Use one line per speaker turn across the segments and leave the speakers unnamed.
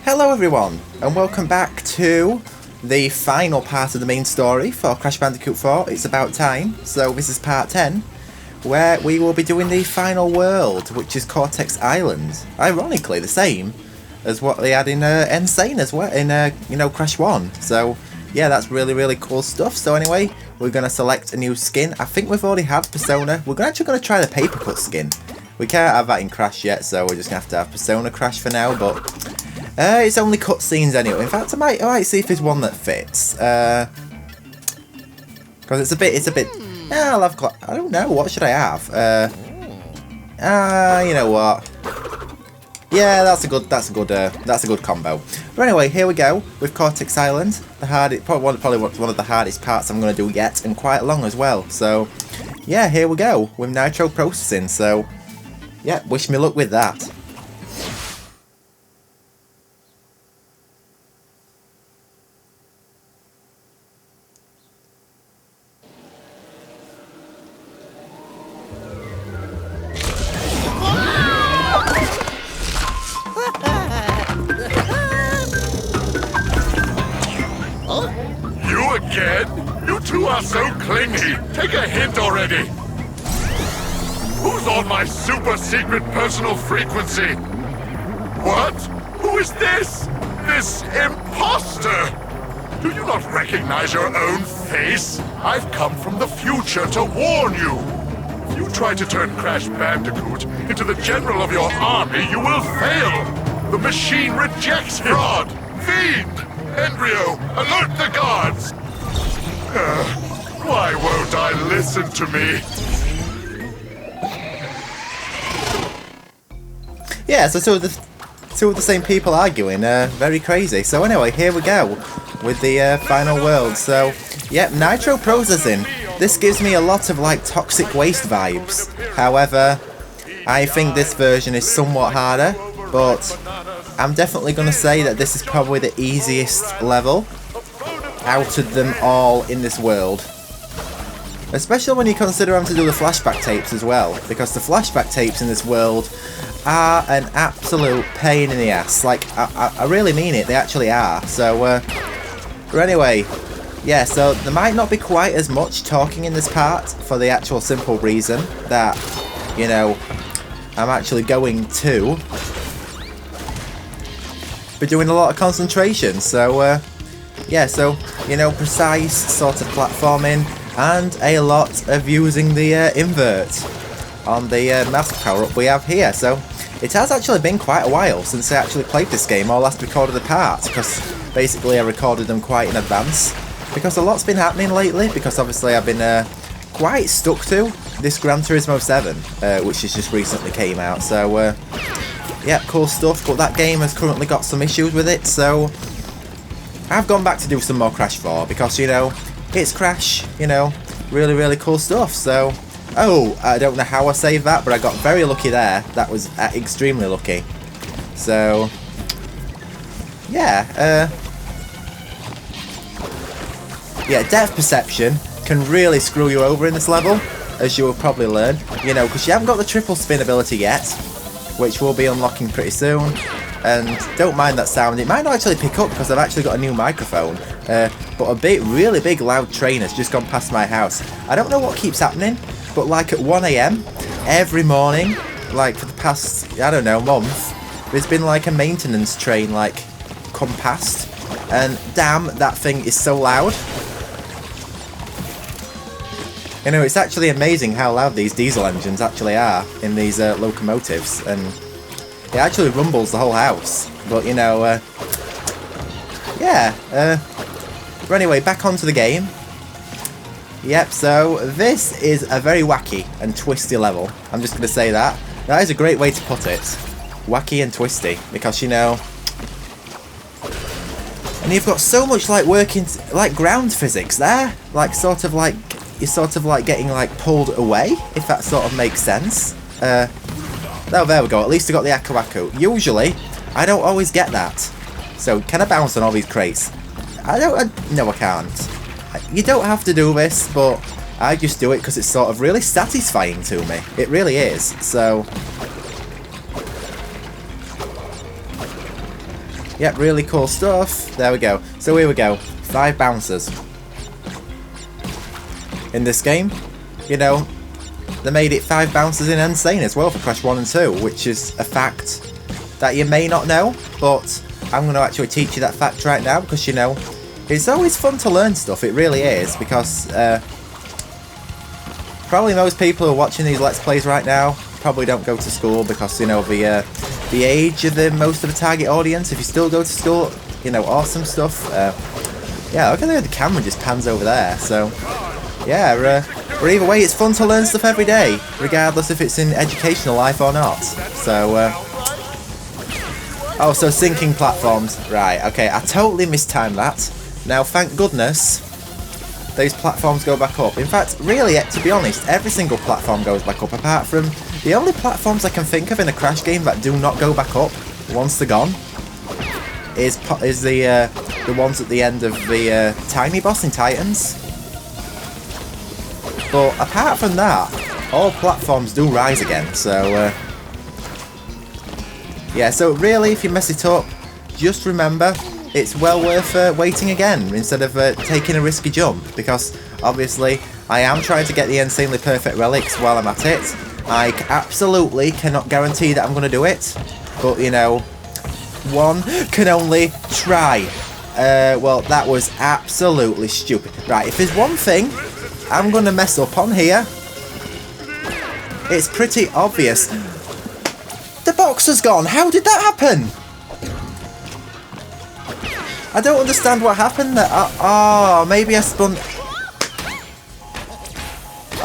Hello everyone, and welcome back to the final part of the main story for Crash Bandicoot 4. It's about time, so this is part 10, where we will be doing the final world, which is Cortex Island. Ironically, the same as what they had in Insane as well, in Crash 1. So yeah, that's really cool stuff. So anyway, we're going to select a new skin. I think we've already had Persona. We're actually going to try the papercut skin. We can't have that in Crash yet, so we're just going to have Persona Crash for now, but it's only cutscenes anyway. In fact, I might see if there's one that fits. Because it's a bit. I'll have. I don't know. What should I have? You know what? Yeah, that's a good combo. But anyway, here we go with Cortex Island. Probably one of the hardest parts I'm going to do yet, and quite long as well. So yeah, here we go with Nitro Processing. So yeah, wish me luck with that.
You two are so clingy. Take a hint already. Who's on my super secret personal frequency? What? Who is this? This imposter? Do you not recognize your own face? I've come from the future to warn you. If you try to turn Crash Bandicoot into the general of your army, you will fail. The machine rejects fraud. Fiend! Embryo, alert the guards! Why won't I listen to me?
Yeah, so two of the same people arguing, very crazy. So anyway, here we go with the final world. So, yeah, Nitro Processing. This gives me a lot of like toxic waste vibes. However, I think this version is somewhat harder, but I'm definitely going to say that this is probably the easiest level out of them all in this world. Especially when you consider having to do the flashback tapes as well, because the flashback tapes in this world are an absolute pain in the ass. Like, I really mean it, they actually are. So, but anyway, yeah, so there might not be quite as much talking in this part for the actual simple reason that, you know, I'm actually going to be doing a lot of concentration. So, yeah, so, you know, precise sort of platforming and a lot of using the invert on the mask power-up we have here. So it has actually been quite a while since I actually played this game or last recorded the parts, because basically I recorded them quite in advance, because a lot's been happening lately, because obviously I've been quite stuck to this Gran Turismo 7, which has just recently came out. So yeah, cool stuff, but that game has currently got some issues with it, so I've gone back to do some more Crash 4, because, you know, it's Crash, you know, really cool stuff. So, oh, I don't know how I saved that, but I got very lucky there. That was extremely lucky. So, yeah, yeah, depth perception can really screw you over in this level, as you will probably learn, you know, because you haven't got the triple spin ability yet, which we'll be unlocking pretty soon. And don't mind that sound, it might not actually pick up because I've actually got a new microphone, but a really big loud train has just gone past my house. I don't know what keeps happening, but like at 1 AM every morning, like for the past, I don't know, month, there's been like a maintenance train like come past, and damn, that thing is so loud. You know, it's actually amazing how loud these diesel engines actually are in these locomotives, and it actually rumbles the whole house. But, you know, yeah. But anyway, back onto the game. Yep, so this is a very wacky and twisty level. I'm just going to say that. That is a great way to put it. Wacky and twisty. Because, you know, and you've got so much, like, working, like, ground physics there. Like, sort of like, you're sort of, like, getting, like, pulled away, if that sort of makes sense. Oh, there we go. At least I got the Aku Aku. Usually, I don't always get that. So, can I bounce on all these crates? No, I can't. You don't have to do this, but I just do it because it's sort of really satisfying to me. It really is. So, Yep, really cool stuff. There we go. So here we go. 5 bouncers. In this game, you know, they made it 5 bouncers in Insane as well for Crash 1 and 2, which is a fact that you may not know, but I'm going to actually teach you that fact right now, because, you know, it's always fun to learn stuff, it really is, because probably most people who are watching these Let's Plays right now probably don't go to school because, you know, the age of most of the target audience. If you still go to school, you know, awesome stuff. Yeah, look at the camera just pans over there, so yeah, but either way, it's fun to learn stuff every day, regardless if it's in educational life or not. So, oh, so sinking platforms. Right, okay, I totally mistimed that. Now, thank goodness, those platforms go back up. In fact, really, to be honest, every single platform goes back up, apart from the only platforms I can think of in a Crash game that do not go back up once they're gone is the ones at the end of the Tiny Boss in Titans. But apart from that, all platforms do rise again, so yeah, so really, if you mess it up, just remember, it's well worth waiting again, instead of taking a risky jump, because obviously, I am trying to get the insanely perfect relics while I'm at it. I absolutely cannot guarantee that I'm going to do it, but you know, one can only try. Well, that was absolutely stupid. Right, if there's one thing I'm gonna mess up on here, it's pretty obvious. The box has gone! How did that happen? I don't understand what happened there. Oh, maybe I spun...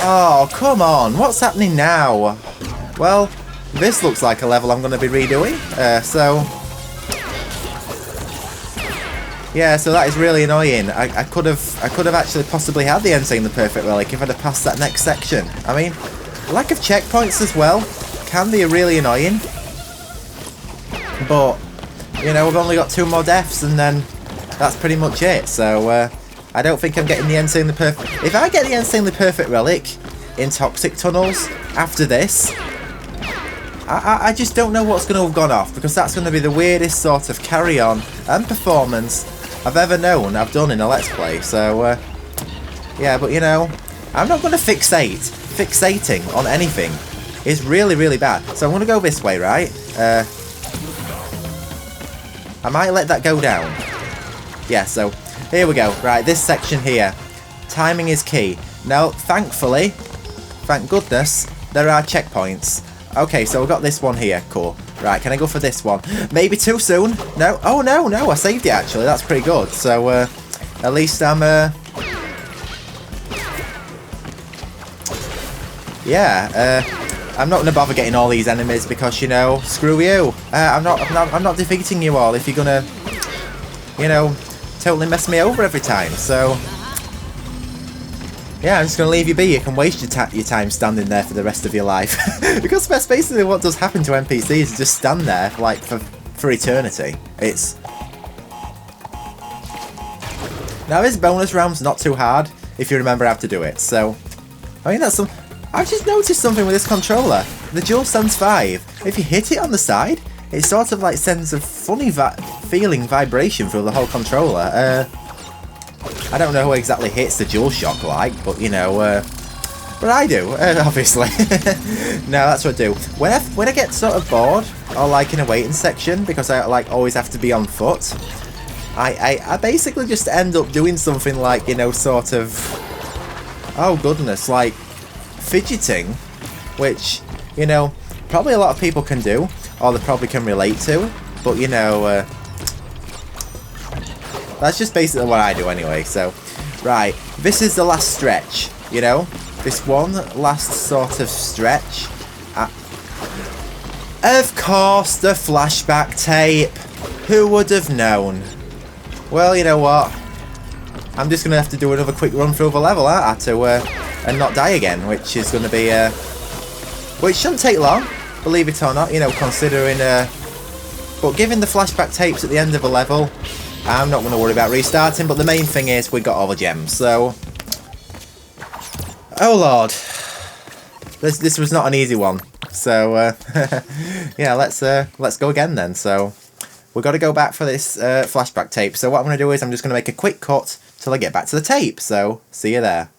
Oh, come on. What's happening now? Well, this looks like a level I'm gonna be redoing. So... Yeah, so that is really annoying. I could have actually possibly had the Insane the Perfect Relic if I'd have passed that next section. I mean, lack of checkpoints as well can be really annoying. But, you know, we've only got 2 more deaths and then that's pretty much it. So, I don't think I'm getting the Insane the Perfect... If I get the Insane the Perfect Relic in Toxic Tunnels after this, I just don't know what's going to have gone off, because that's going to be the weirdest sort of carry-on and performance I've ever known I've done in a Let's Play, so, yeah, but you know, I'm not going to fixate. Fixating on anything is really, really bad. So I'm going to go this way, right? I might let that go down. Yeah, so, here we go. Right, this section here. Timing is key. Now, thankfully, thank goodness, there are checkpoints. Okay, so we've got this one here. Cool. Right, can I go for this one? Maybe too soon? No? Oh, no, I saved it, actually. That's pretty good. So, at least I'm, yeah, I'm not gonna bother getting all these enemies because, you know, screw you. I'm not defeating you all if you're gonna, you know, totally mess me over every time. So, yeah, I'm just going to leave you be. You can waste your time standing there for the rest of your life. Because that's basically what does happen to NPCs, is just stand there, like, for eternity. It's... Now, this bonus round's not too hard, if you remember how to do it, so... I mean, that's some... I've just noticed something with this controller. The DualSense 5, if you hit it on the side, it sort of, like, sends a funny feeling vibration through the whole controller. I don't know who exactly hits the DualShock like, but you know, but I do, obviously. No, that's what I do. When I get sort of bored, or like in a waiting section, because I like always have to be on foot, I basically just end up doing something like, you know, sort of, oh goodness, like fidgeting, which, you know, probably a lot of people can do, or they probably can relate to, but you know, that's just basically what I do anyway, so... Right, this is the last stretch, you know? This one last sort of stretch. Of course, the flashback tape! Who would have known? Well, you know what? I'm just going to have to do another quick run through the level, aren't I? And not die again, which is going to be... Well, it shouldn't take long, believe it or not, you know, considering... But given the flashback tapes at the end of a level... I'm not going to worry about restarting, but the main thing is we got all the gems, so... Oh lord. This was not an easy one. So, yeah, let's go again then, so... we've got to go back for this flashback tape. So what I'm going to do is I'm just going to make a quick cut till I get back to the tape. So, see you there.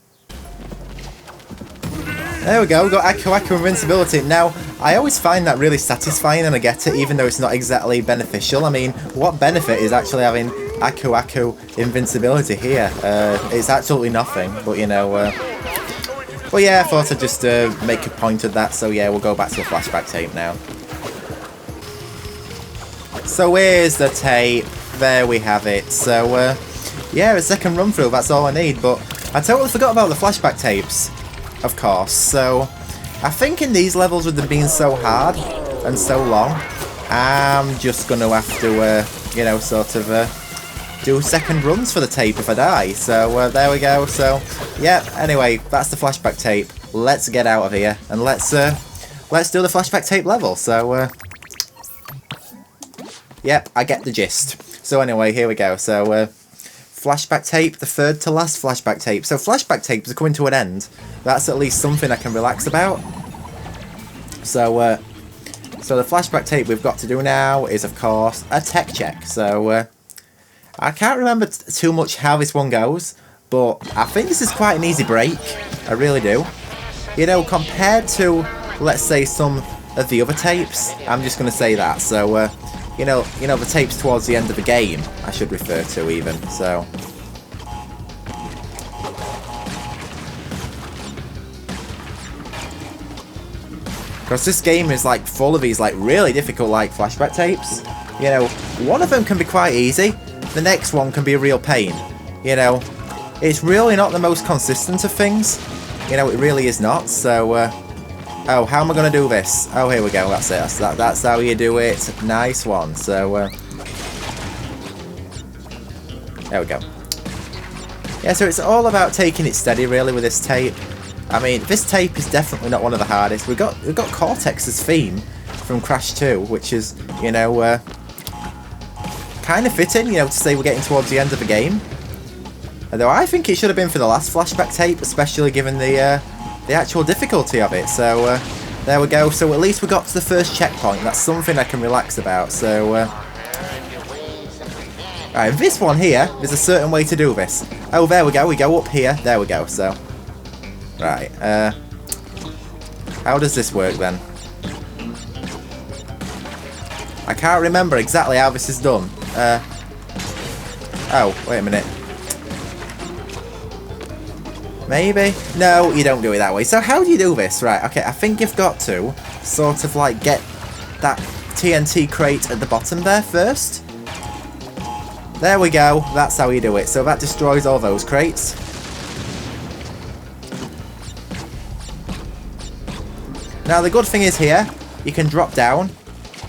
There we go, we've got Aku invincibility. Now, I always find that really satisfying and I get it, even though it's not exactly beneficial. I mean, what benefit is actually having Aku invincibility here? It's absolutely nothing, but you know... But yeah, I thought I'd just make a point of that, so yeah, we'll go back to the flashback tape now. So here's the tape, there we have it. So, yeah, a second run through, that's all I need, but I totally forgot about the flashback tapes. Of course, so I think in these levels with them being so hard and so long, I'm just going to have to, you know, sort of do second runs for the tape if I die. So there we go. So yeah. Anyway, that's the flashback tape. Let's get out of here and let's do the flashback tape level. So yep, I get the gist. So anyway, here we go. So. Flashback tape, the third to last flashback tape. So flashback tapes are coming to an end. That's at least something I can relax about. So, so the flashback tape we've got to do now is, of course, a tech check. So, I can't remember too much how this one goes, but I think this is quite an easy break. I really do. You know, compared to, let's say, some of the other tapes, I'm just going to say that. So, you know the tapes towards the end of the game, I should refer to even, so... Because this game is like full of these like really difficult like flashback tapes. You know, one of them can be quite easy, the next one can be a real pain. You know, it's really not the most consistent of things. You know, it really is not, so... Oh, how am I going to do this? Oh, here we go, that's it. That's how you do it. Nice one. So, there we go. Yeah, so it's all about taking it steady, really, with this tape. I mean, this tape is definitely not one of the hardest. We've got Cortex's theme from Crash 2, which is, you know, kind of fitting, you know, to say we're getting towards the end of the game. Although I think it should have been for the last flashback tape, especially given the actual difficulty of it. So there we go. So at least we got to the first checkpoint. That's something I can relax about. So right, this one here, there's a certain way to do this. Oh, there we go. We go up here. There we go. So right, how does this work then? I can't remember exactly how this is done. Oh, wait a minute. Maybe? No, you don't do it that way. So how do you do this? Right, okay, I think you've got to sort of like get that TNT crate at the bottom there first. There we go, that's how you do it. So that destroys all those crates. Now the good thing is here, you can drop down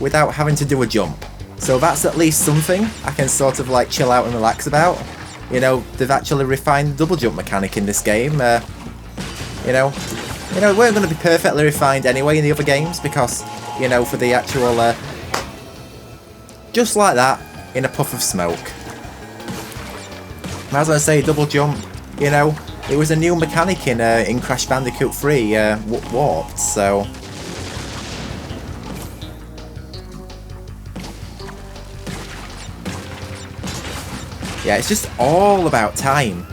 without having to do a jump. So that's at least something I can sort of like chill out and relax about. You know, they've actually refined the double jump mechanic in this game. You know, it weren't going to be perfectly refined anyway in the other games because, you know, for the actual, just like that, in a puff of smoke. As I say, double jump, you know, it was a new mechanic in Crash Bandicoot 3, Warped, so... Yeah, it's just all about time.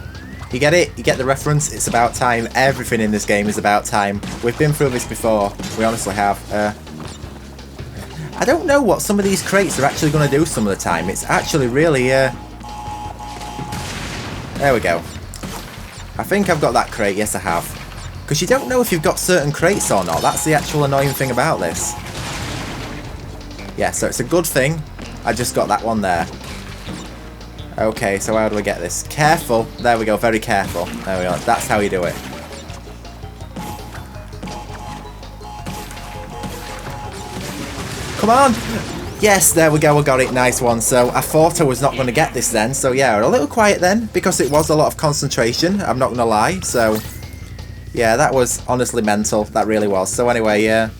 You get it? You get the reference? It's about time. Everything in this game is about time. We've been through this before. We honestly have. I don't know what some of these crates are actually going to do some of the time. It's actually really... There we go. I think I've got that crate. Yes, I have. Because you don't know if you've got certain crates or not. That's the actual annoying thing about this. Yeah, so it's a good thing I just got that one there. Okay, so how do we get this? Careful. There we go, very careful. There we go, that's how you do it. Come on! Yes, there we go, I got it, nice one. So I thought I was not going to get this then, so yeah, a little quiet then, because it was a lot of concentration, I'm not going to lie, so... Yeah, that was honestly mental, that really was. So anyway,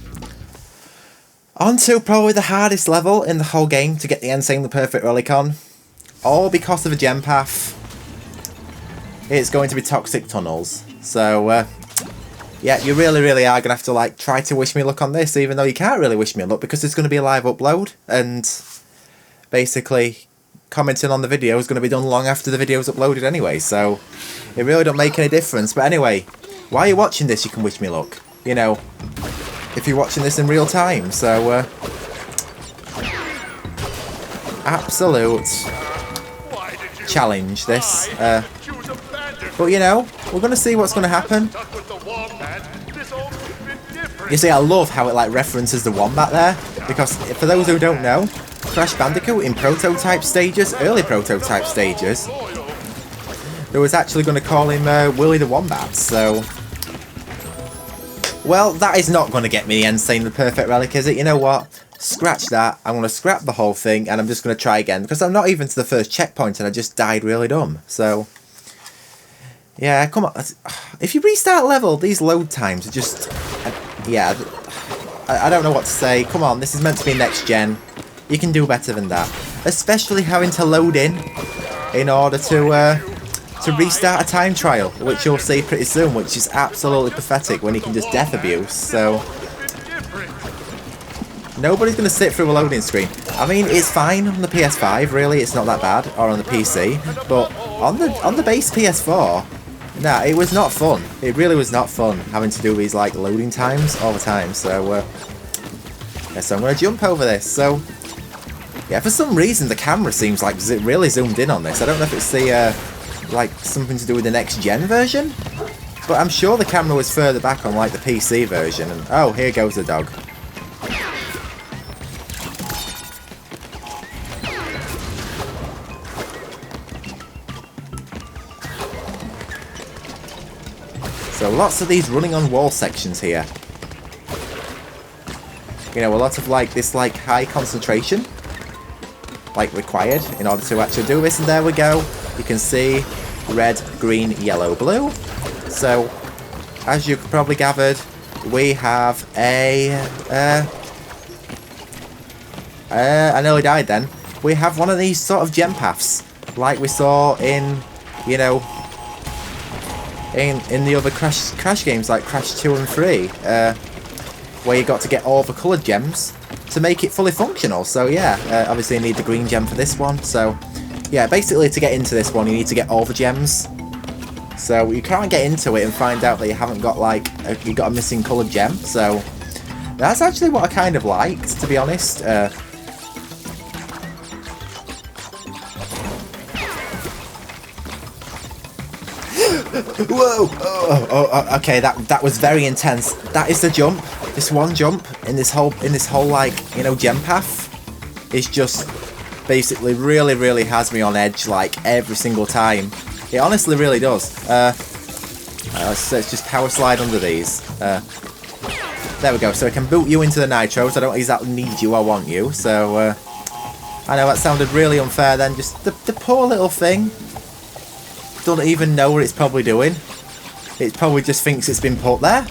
on to probably the hardest level in the whole game to get the Insanely Perfect Relic on. All because of a gem path. It's going to be Toxic Tunnels. So, yeah, you really are going to have to, like, try to wish me luck on this, even though you can't really wish me luck because it's going to be a live upload. And basically commenting on the video is going to be done long after the video is uploaded anyway, so it really don't make any difference. But anyway, while you're watching this, you can wish me luck, you know, if you're watching this in real time. So absolute challenge this, but you know, we're going to see what's going to happen. You see, I love how it like references the wombat there, because for those who don't know, Crash Bandicoot in prototype stages, early prototype stages, they was actually going to call him Willy the Wombat. So, well, that is not going to get me the end saying the perfect relic, is it? You know what? Scratch that. I'm going to scrap the whole thing, and I'm just going to try again, because I'm not even to the first checkpoint, and I just died really dumb. So, yeah, come on. If you restart level, these load times are just... yeah, I don't know what to say. Come on, this is meant to be next gen. You can do better than that. Especially having to load in order to restart a time trial, which you'll see pretty soon, which is absolutely pathetic when you can just death abuse. So nobody's going to sit through a loading screen. I mean, it's fine on the PS5, really, it's not that bad, or on the PC, but on the base PS4, nah, it was not fun. It really was not fun having to do these like loading times all the time. So yeah, so I'm going to jump over this. So yeah, for some reason the camera seems like really zoomed in on this. I don't know if it's the like something to do with the next gen version, but I'm sure the camera was further back on like the PC version. And oh, here goes the dog. So lots of these running on wall sections here. You know, a lot of like this like high concentration like required in order to actually do this. And there we go. You can see red, green, yellow, blue. So as you've probably gathered, we have a I nearly died then. We have one of these sort of gem paths like we saw in, you know, in the other Crash games like Crash 2 and 3, where you got to get all the coloured gems to make it fully functional. So yeah, obviously you need the green gem for this one. So yeah, basically to get into this one you need to get all the gems. So you can't get into it and find out that you haven't got like, you got a missing coloured gem. So that's actually what I kind of liked, to be honest. Whoa! Oh, okay, that was very intense. That is the jump. This one jump in this whole like, you know, gem path is just basically really has me on edge like every single time. It honestly really does. Let's just power slide under these. There we go. So I can boot you into the nitros. I don't exactly need you. I want you. So I know that sounded really unfair. Then just the poor little thing. Don't even know what it's probably doing. It probably just thinks it's been put there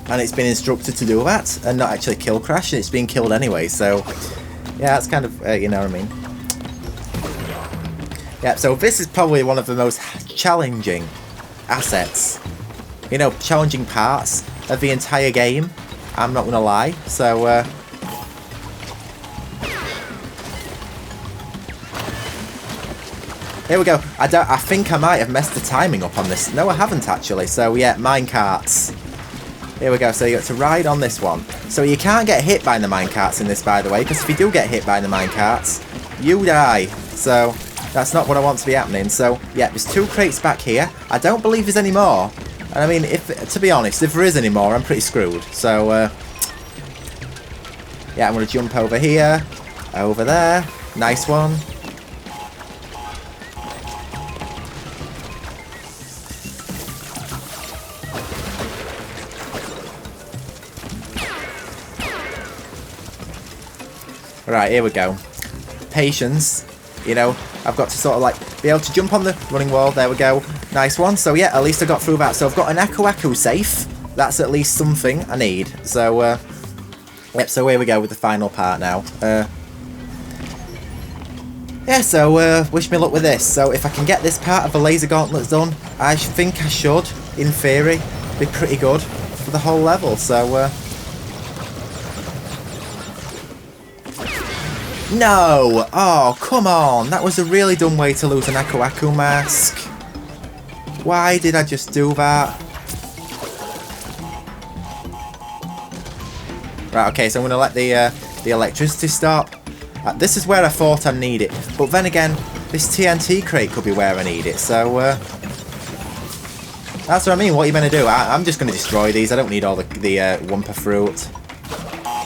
and it's been instructed to do that and not actually kill Crash, and it's being killed anyway. So yeah, that's kind of you know what I mean. Yeah, so this is probably one of the most challenging assets, you know, challenging parts of the entire game, I'm not gonna lie. So here we go. I think I might have messed the timing up on this. No, I haven't actually. So yeah, minecarts. Here we go. So you got to ride on this one. So you can't get hit by the minecarts in this, by the way, because if you do get hit by the minecarts, you die. So that's not what I want to be happening. So yeah, there's 2 crates back here. I don't believe there's any more. And I mean, to be honest, if there is any more, I'm pretty screwed. So yeah, I'm going to jump over here, over there. Nice one. Right, here we go. Patience. You know, I've got to sort of like be able to jump on the running wall. There we go. Nice one. So yeah, at least I got through that. So I've got an Aku safe. That's at least something I need. So yep, so here we go with the final part now. Yeah, so wish me luck with this. So if I can get this part of the laser gauntlets done, I think I should, in theory, be pretty good for the whole level. So No! Oh, come on! That was a really dumb way to lose an Aku Aku mask. Why did I just do that? Right, okay, so I'm going to let the electricity stop. This is where I thought I need it. But then again, this TNT crate could be where I need it, so... that's what I mean, what are you going to do? I'm just going to destroy these. I don't need all the Wumpa fruit.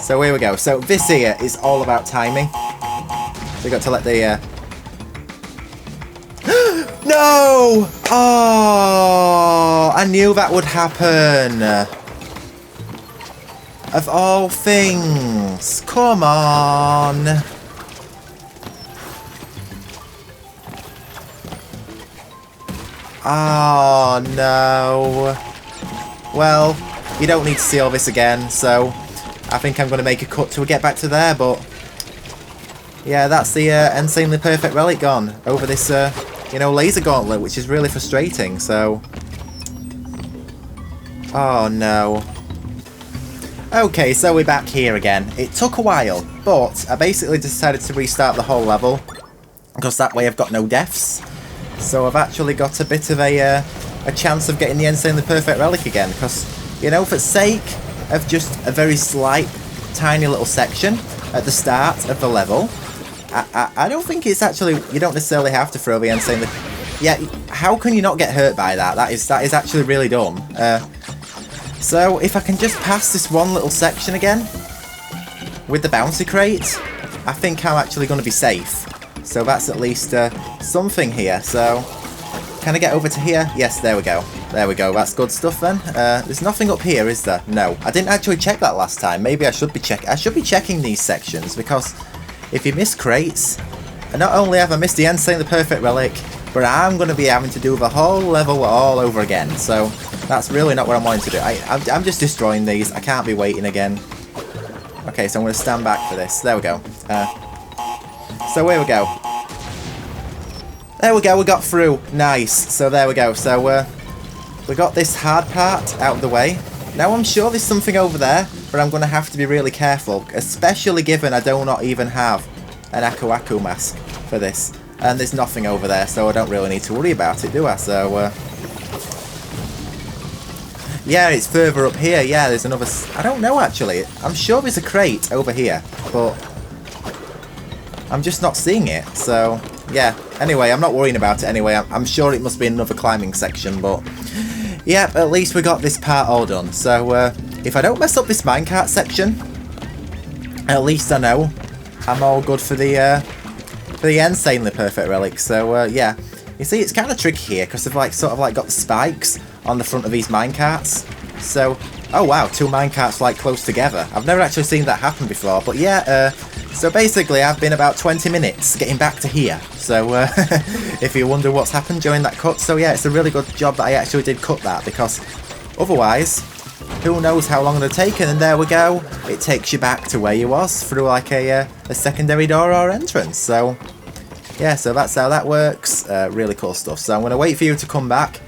So here we go. So this here is all about timing. So we got to let the... No! Oh! I knew that would happen. Of all things. Come on. Oh, no. Well, you don't need to see all this again, so I think I'm going to make a cut to get back to there, but... Yeah, that's the insanely perfect relic gone over this, you know, laser gauntlet, which is really frustrating, so... Oh, no. Okay, so we're back here again. It took a while, but I basically decided to restart the whole level, because that way I've got no deaths. So I've actually got a bit of a chance of getting the insanely perfect relic again, because, you know, for sake of just a very slight, tiny little section at the start of the level, I don't think it's actually, you don't necessarily have to throw the insanely... Yeah, how can you not get hurt by that? That is actually really dumb. So if I can just pass this one little section again with the bouncy crate, I think I'm actually going to be safe. So that's at least something here. So can I get over to here? Yes, there we go. There we go. That's good stuff then. There's nothing up here, is there? No. I didn't actually check that last time. Maybe I should be checking these sections, because if you miss crates, and not only have I missed the insanely perfect relic, but I'm going to be having to do the whole level all over again. So that's really not what I'm wanting to do. I'm just destroying these. I can't be waiting again. Okay, so I'm going to stand back for this. There we go. So here we go. There we go, we got through. Nice. So there we go. So we got this hard part out of the way. Now I'm sure there's something over there, but I'm going to have to be really careful, especially given I do not even have an Aku Aku mask for this. And there's nothing over there, so I don't really need to worry about it, do I? So, yeah, it's further up here. Yeah, there's another... I don't know, actually. I'm sure there's a crate over here, but I'm just not seeing it. So, yeah. Anyway, I'm not worrying about it anyway. I'm sure it must be another climbing section, but... Yeah, at least we got this part all done. So, if I don't mess up this minecart section, at least I know I'm all good for the insanely perfect relic. So, yeah. You see, it's kind of tricky here, because they've, like, sort of, like, got the spikes on the front of these minecarts. So, oh wow, two minecarts, like, close together. I've never actually seen that happen before, but yeah, so basically I've been about 20 minutes getting back to here. So, if you wonder what's happened during that cut, so yeah, it's a really good job that I actually did cut that, because otherwise, who knows how long it would have taken, and there we go. It takes you back to where you was, through, like, a secondary door or entrance, so... Yeah, so that's how that works. Really cool stuff. So I'm going to wait for you to come back,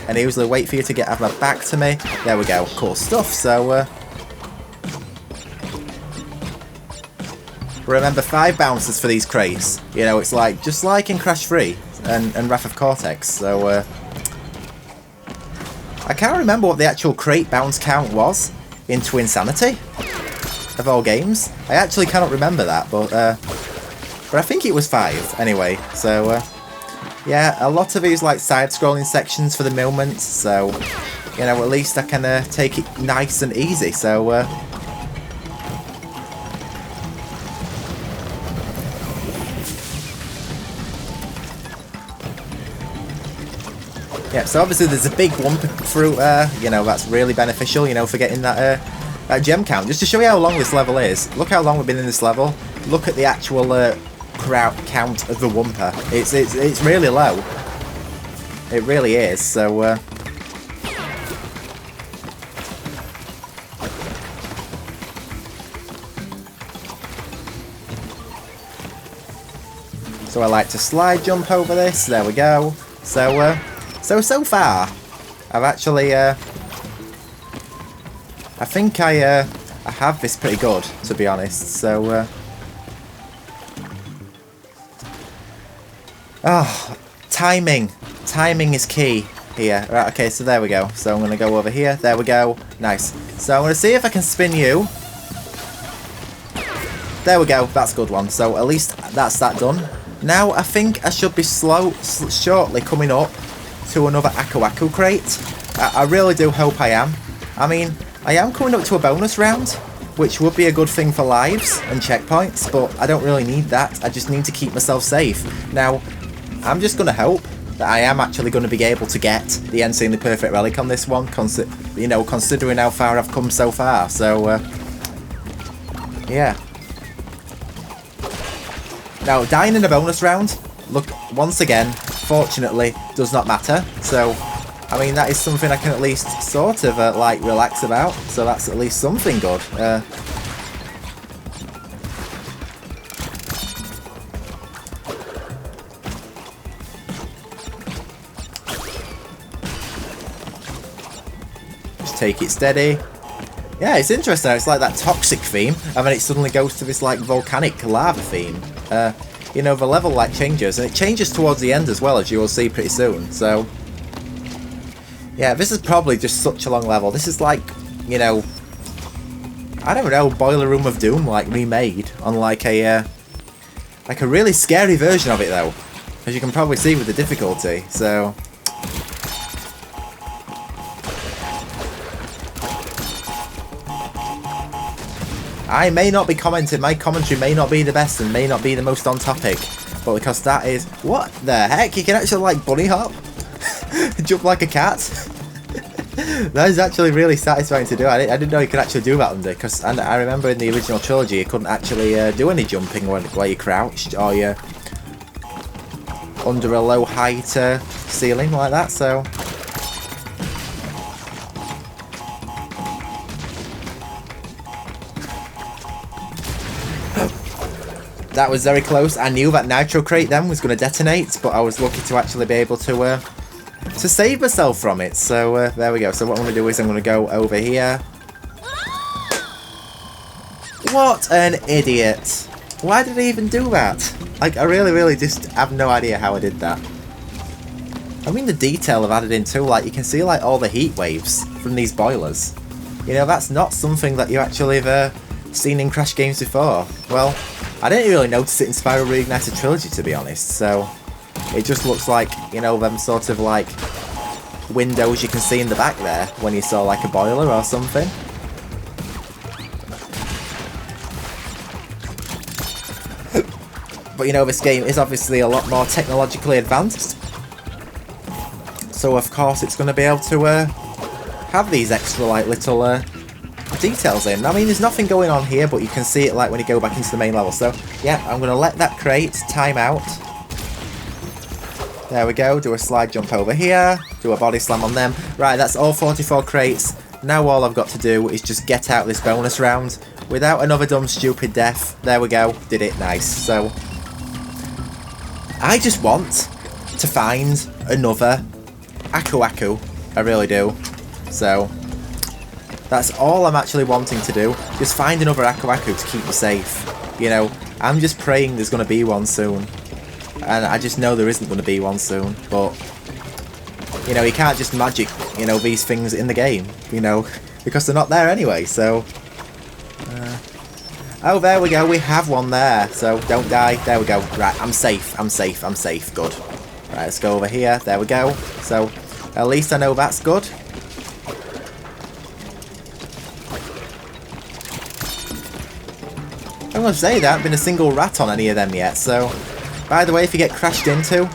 and I usually wait for you to get my back to me. There we go. Cool stuff. So remember, 5 bounces for these crates. You know, it's like just like in Crash 3 and Wrath of Cortex. So I can't remember what the actual crate bounce count was in Twinsanity of all games. I actually cannot remember that, but I think it was 5 anyway. So yeah, a lot of these like side-scrolling sections for the moment. So you know, at least I can take it nice and easy. So yeah, so obviously there's a big Wumpa fruit there. You know, that's really beneficial. You know, for getting that that gem count. Just to show you how long this level is. Look how long we've been in this level. Look at the actual count of the Wumpa. It's really low. It really is. So so I like to slide jump over this. There we go. So so far I've actually I think I have this pretty good, to be honest. So Oh, timing. Timing is key here. Right, okay, so there we go. So I'm going to go over here. There we go. Nice. So I'm going to see if I can spin you. There we go. That's a good one. So at least that's that done. Now I think I should be shortly coming up to another Aku Aku crate. I really do hope I am. I mean, I am coming up to a bonus round, which would be a good thing for lives and checkpoints, but I don't really need that. I just need to keep myself safe. Now, I'm just going to hope that I am actually going to be able to get the Insanely Perfect Relic on this one, considering how far I've come so far. So, yeah. Now, dying in a bonus round, look, once again, fortunately, does not matter. So, I mean, that is something I can at least sort of, like, relax about. So that's at least something good. Just take it steady. Yeah, it's interesting. It's like that toxic theme, and then it suddenly goes to this, like, volcanic lava theme. You know, the level, like, changes, and it changes towards the end as well, as you will see pretty soon. So, yeah, this is probably just such a long level. This is like, you know, I don't know, Boiler Room of Doom, like, remade on, like a really scary version of it, though, as you can probably see with the difficulty. So, I may not be commenting, my commentary may not be the best and may not be the most on topic, but because that is, what the heck, you can actually, like, bunny hop? Jump like a cat? That is actually really satisfying to do. I didn't know you could actually do that under, because I remember in the original trilogy you couldn't actually do any jumping while you crouched, or you're under a low height ceiling like that, so... That was very close. I knew that Nitro crate then was going to detonate, but I was lucky to actually be able to save myself from it. So there we go. So what I'm going to do is I'm going to go over here. What an idiot. Why did I even do that? Like, I really just have no idea how I did that. I mean, the detail I've added in too, like, you can see, like, all the heat waves from these boilers. You know, that's not something that you actually have seen in Crash games before. Well, I didn't really notice it in Spyro Reignited Trilogy, to be honest, so it just looks like, you know, them sort of, like, windows you can see in the back there when you saw, like, a boiler or something. But, you know, this game is obviously a lot more technologically advanced, so of course it's going to be able to have these extra, like, little details in. I mean, there's nothing going on here, but you can see it, like, when you go back into the main level. So, yeah, I'm going to let that crate time out. There we go. Do a slide jump over here. Do a body slam on them. Right, that's all 44 crates. Now all I've got to do is just get out this bonus round without another dumb, stupid death. There we go. Did it. Nice. So, I just want to find another Aku Aku. I really do. So... that's all I'm actually wanting to do. Just find another Aku Aku to keep me safe. You know, I'm just praying there's going to be one soon. And I just know there isn't going to be one soon. But, you know, you can't just magic, you know, these things in the game. You know, because they're not there anyway, so... oh, there we go. We have one there. So, don't die. There we go. Right, I'm safe. I'm safe. I'm safe. Good. Right, let's go over here. There we go. So, at least I know that's good. I'm going to say there hasn't been a single rat on any of them yet, so... by the way, if you get crashed into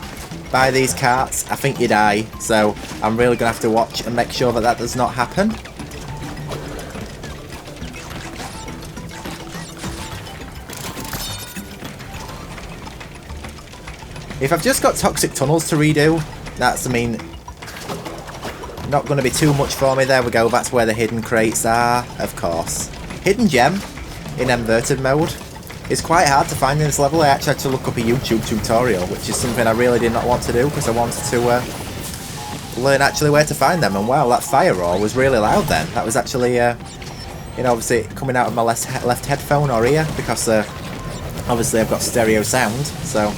by these carts, I think you die, so I'm really going to have to watch and make sure that that does not happen. If I've just got toxic tunnels to redo, that's, I mean, not going to be too much for me. There we go, that's where the hidden crates are, of course. Hidden gem in inverted mode. It's quite hard to find in this level. I actually had to look up a YouTube tutorial, which is something I really did not want to do because I wanted to learn actually where to find them. And wow, that fire roar was really loud then. That was actually, you know, obviously coming out of my left headphone or ear because obviously I've got stereo sound. So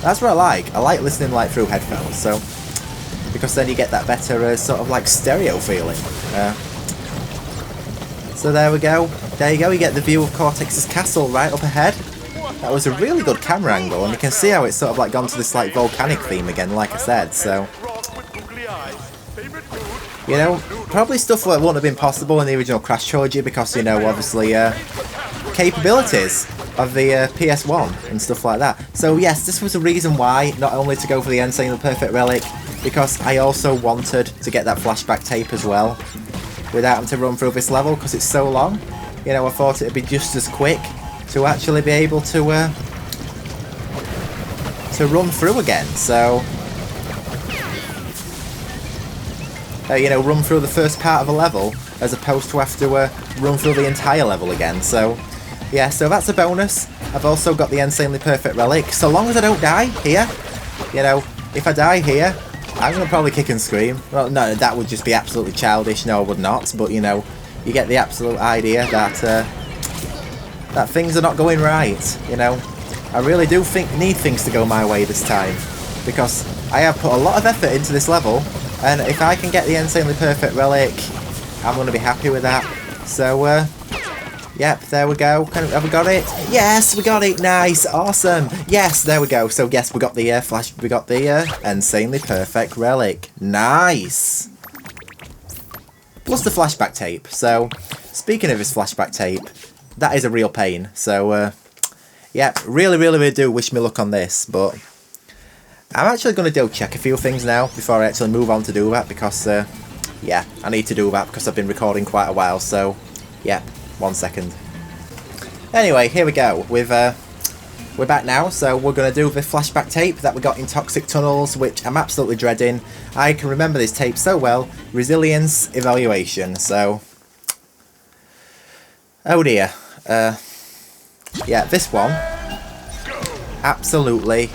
That's what I like. I like listening like through headphones, so because then you get that better sort of like stereo feeling. So there we go. There you go. You get the view of Cortex's castle right up ahead. That was a really good camera angle, and you can see how it's sort of like gone to this like volcanic theme again, like I said. So you know, probably stuff that wouldn't have been possible in the original Crash trilogy because, you know, obviously capabilities of the PS1 and stuff like that. So yes, this was a reason why, not only to go for the Insanely Perfect Relic, because I also wanted to get that flashback tape as well, without having to run through this level, because it's so long. You know, I thought it'd be just as quick to actually be able to run through again. So you know, run through the first part of a level as opposed to have to run through the entire level again. So yeah, so that's a bonus. I've also got the Insanely Perfect Relic. So long as I don't die here, you know, if I die here, I'm going to probably kick and scream. Well, no, that would just be absolutely childish. No, I would not. But, you know, you get the absolute idea that that things are not going right, you know. I really do need things to go my way this time, because I have put a lot of effort into this level, and if I can get the Insanely Perfect Relic, I'm going to be happy with that. So, yep, there we go. Have we got it? Yes, we got it. Nice, awesome. Yes, there we go. So yes, we got the Insanely Perfect Relic. Nice. Plus the flashback tape. So, speaking of this flashback tape, that is a real pain. So, yeah, really do wish me luck on this, but I'm actually going to go check a few things now before I actually move on to do that, because, yeah, I need to do that because I've been recording quite a while, so, yeah, 1 second. Anyway, here we go. We're back now, so we're going to do the flashback tape that we got in Toxic Tunnels, which I'm absolutely dreading. I can remember this tape so well. Resilience Evaluation, so... Oh dear. Yeah, this one, absolutely,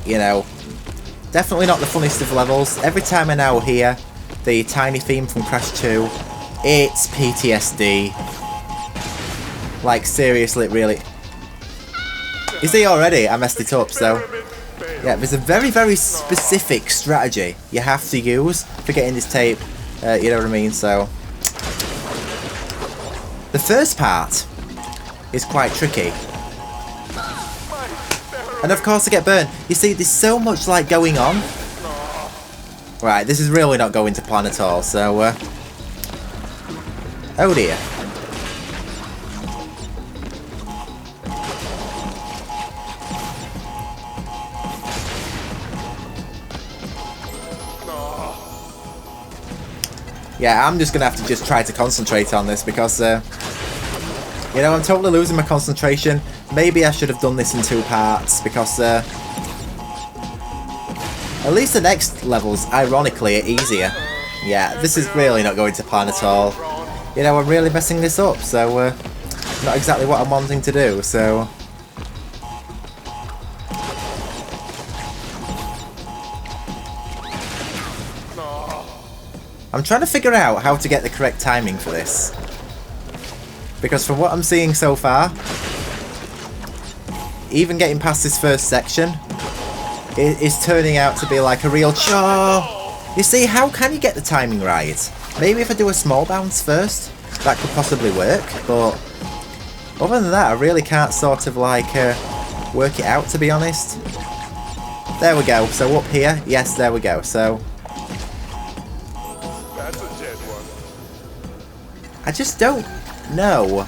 you know, definitely not the funniest of levels. Every time I now hear the tiny theme from Crash 2, it's PTSD. Like, seriously, really. You see already, I messed it up, so... Yeah, there's a very specific strategy you have to use for getting this tape, you know what I mean, so... The first part is quite tricky. And of course I get burned. You see, there's so much like going on. Right, this is really not going to plan at all, so oh dear. Yeah, I'm just gonna have to just try to concentrate on this because you know, I'm totally losing my concentration. Maybe I should have done this in 2 parts, because at least the next levels, ironically, are easier. Yeah, this is really not going to plan at all. You know, I'm really messing this up, so not exactly what I'm wanting to do, so... I'm trying to figure out how to get the correct timing for this. Because from what I'm seeing so far, even getting past this first section is turning out to be like a real chore. You see, how can you get the timing right? Maybe if I do a small bounce first, that could possibly work, but other than that, I really can't sort of like work it out, to be honest. There we go, so up here, yes, there we go, so...
That's a dead one.
I just don't... No.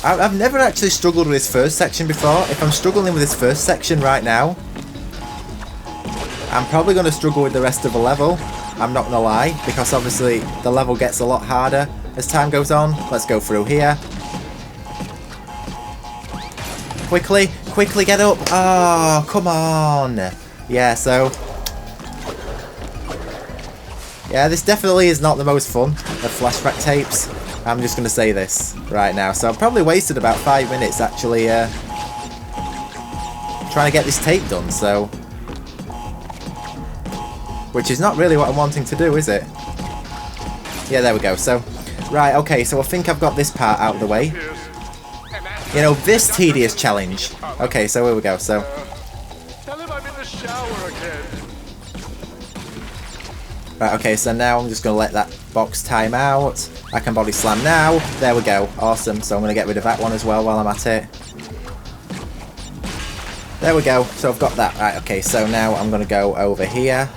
I've never actually struggled with this first section before. If I'm struggling with this first section right now, I'm probably going to struggle with the rest of the level. I'm not going to lie, because obviously the level gets a lot harder as time goes on. Let's go through here. Quickly get up. Oh, come on. Yeah, so... Yeah, this definitely is not the most fun of flashback tapes. I'm just going to say this right now. So I've probably wasted about 5 minutes actually trying to get this tape done, so... Which is not really what I'm wanting to do, is it? Yeah, there we go. So, right, okay, so I think I've got this part out of the way. You know, this tedious challenge. Okay, so here we go. So,
the shower again.
Right, okay, so now I'm just going to let that box time out. I can body slam now. There we go. Awesome. So I'm going to get rid of that one as well while I'm at it. There we go. So I've got that. Right, okay, so now I'm going to go over here.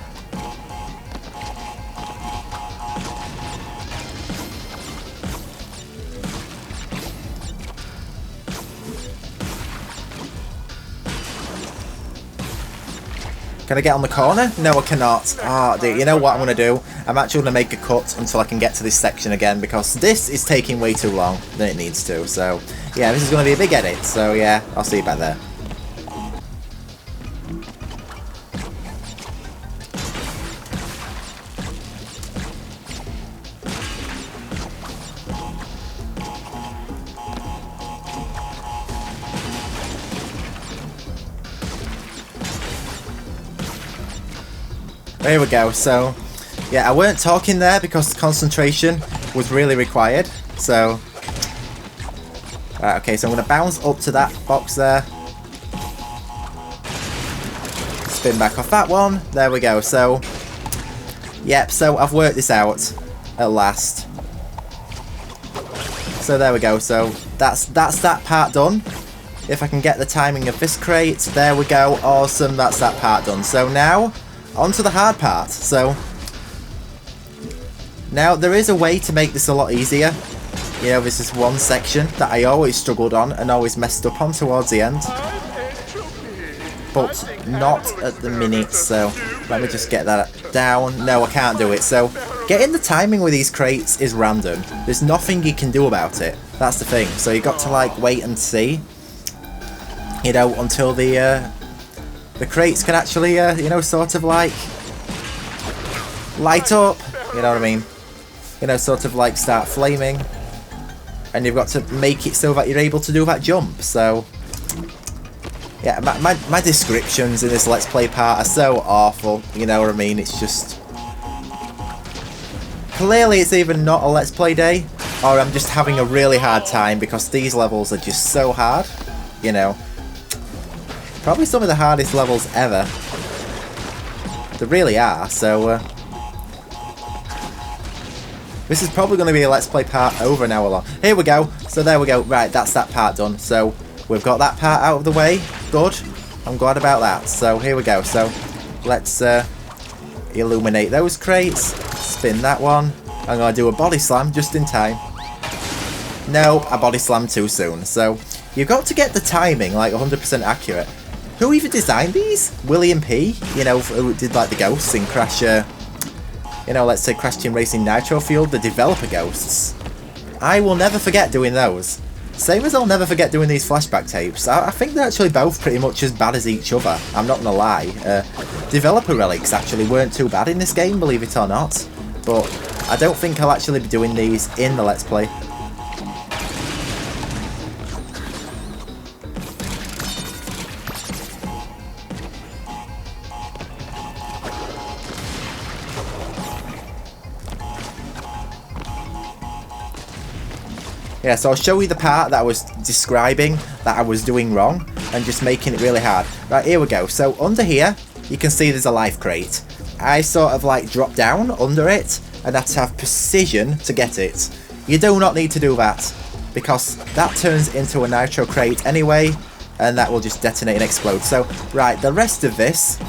Can I get on the corner? No, I cannot. Ah, dude, you know what I'm going to do? I'm actually going to make a cut until I can get to this section again, because this is taking way too long than it needs to. So, yeah, this is going to be a big edit. So, yeah, I'll see you back there. There we go. So, yeah, I weren't talking there because concentration was really required. So, right, okay, so I'm going to bounce up to that box there. Spin back off that one. There we go. So, yep, so I've worked this out at last. So there we go. So that's that part done. If I can get the timing of this crate, there we go. Awesome, that's that part done. So now, on to the hard part. So, now there is a way to make this a lot easier. You know, this is one section that I always struggled on and always messed up on towards the end. But not at the minute, so let me just get that down. No, I can't do it. So, getting the timing with these crates is random. There's nothing you can do about it. That's the thing. So you got to like wait and see. You know, until the crates can actually, you know, sort of like light up, you know what I mean? You know, sort of like start flaming. And you've got to make it so that you're able to do that jump, so... Yeah, my descriptions in this Let's Play part are so awful, you know what I mean? It's just... Clearly it's either not a Let's Play day, or I'm just having a really hard time because these levels are just so hard, you know. Probably some of the hardest levels ever. They really are, so... This is probably going to be a Let's Play part over an hour long. Here we go. So there we go. Right, that's that part done. So we've got that part out of the way. Good. I'm glad about that. So here we go. So let's illuminate those crates. Spin that one. I'm going to do a body slam just in time. No, I body slammed too soon. So you've got to get the timing like 100% accurate. Who even designed these? William P. You know, who did like the ghosts in Crash... you know, let's say Crash Team Racing Nitro Fuel, the developer ghosts. I will never forget doing those. Same as I'll never forget doing these flashback tapes. I think they're actually both pretty much as bad as each other. I'm not gonna lie. Developer relics actually weren't too bad in this game, believe it or not. But I don't think I'll actually be doing these in the Let's Play. Yeah, so I'll show you the part that I was describing that I was doing wrong and just making it really hard. Right, here we go. So under here, you can see there's a life crate. I sort of like drop down under it and have to have precision to get it. You do not need to do that because that turns into a nitro crate anyway and that will just detonate and explode. So, right, the rest of this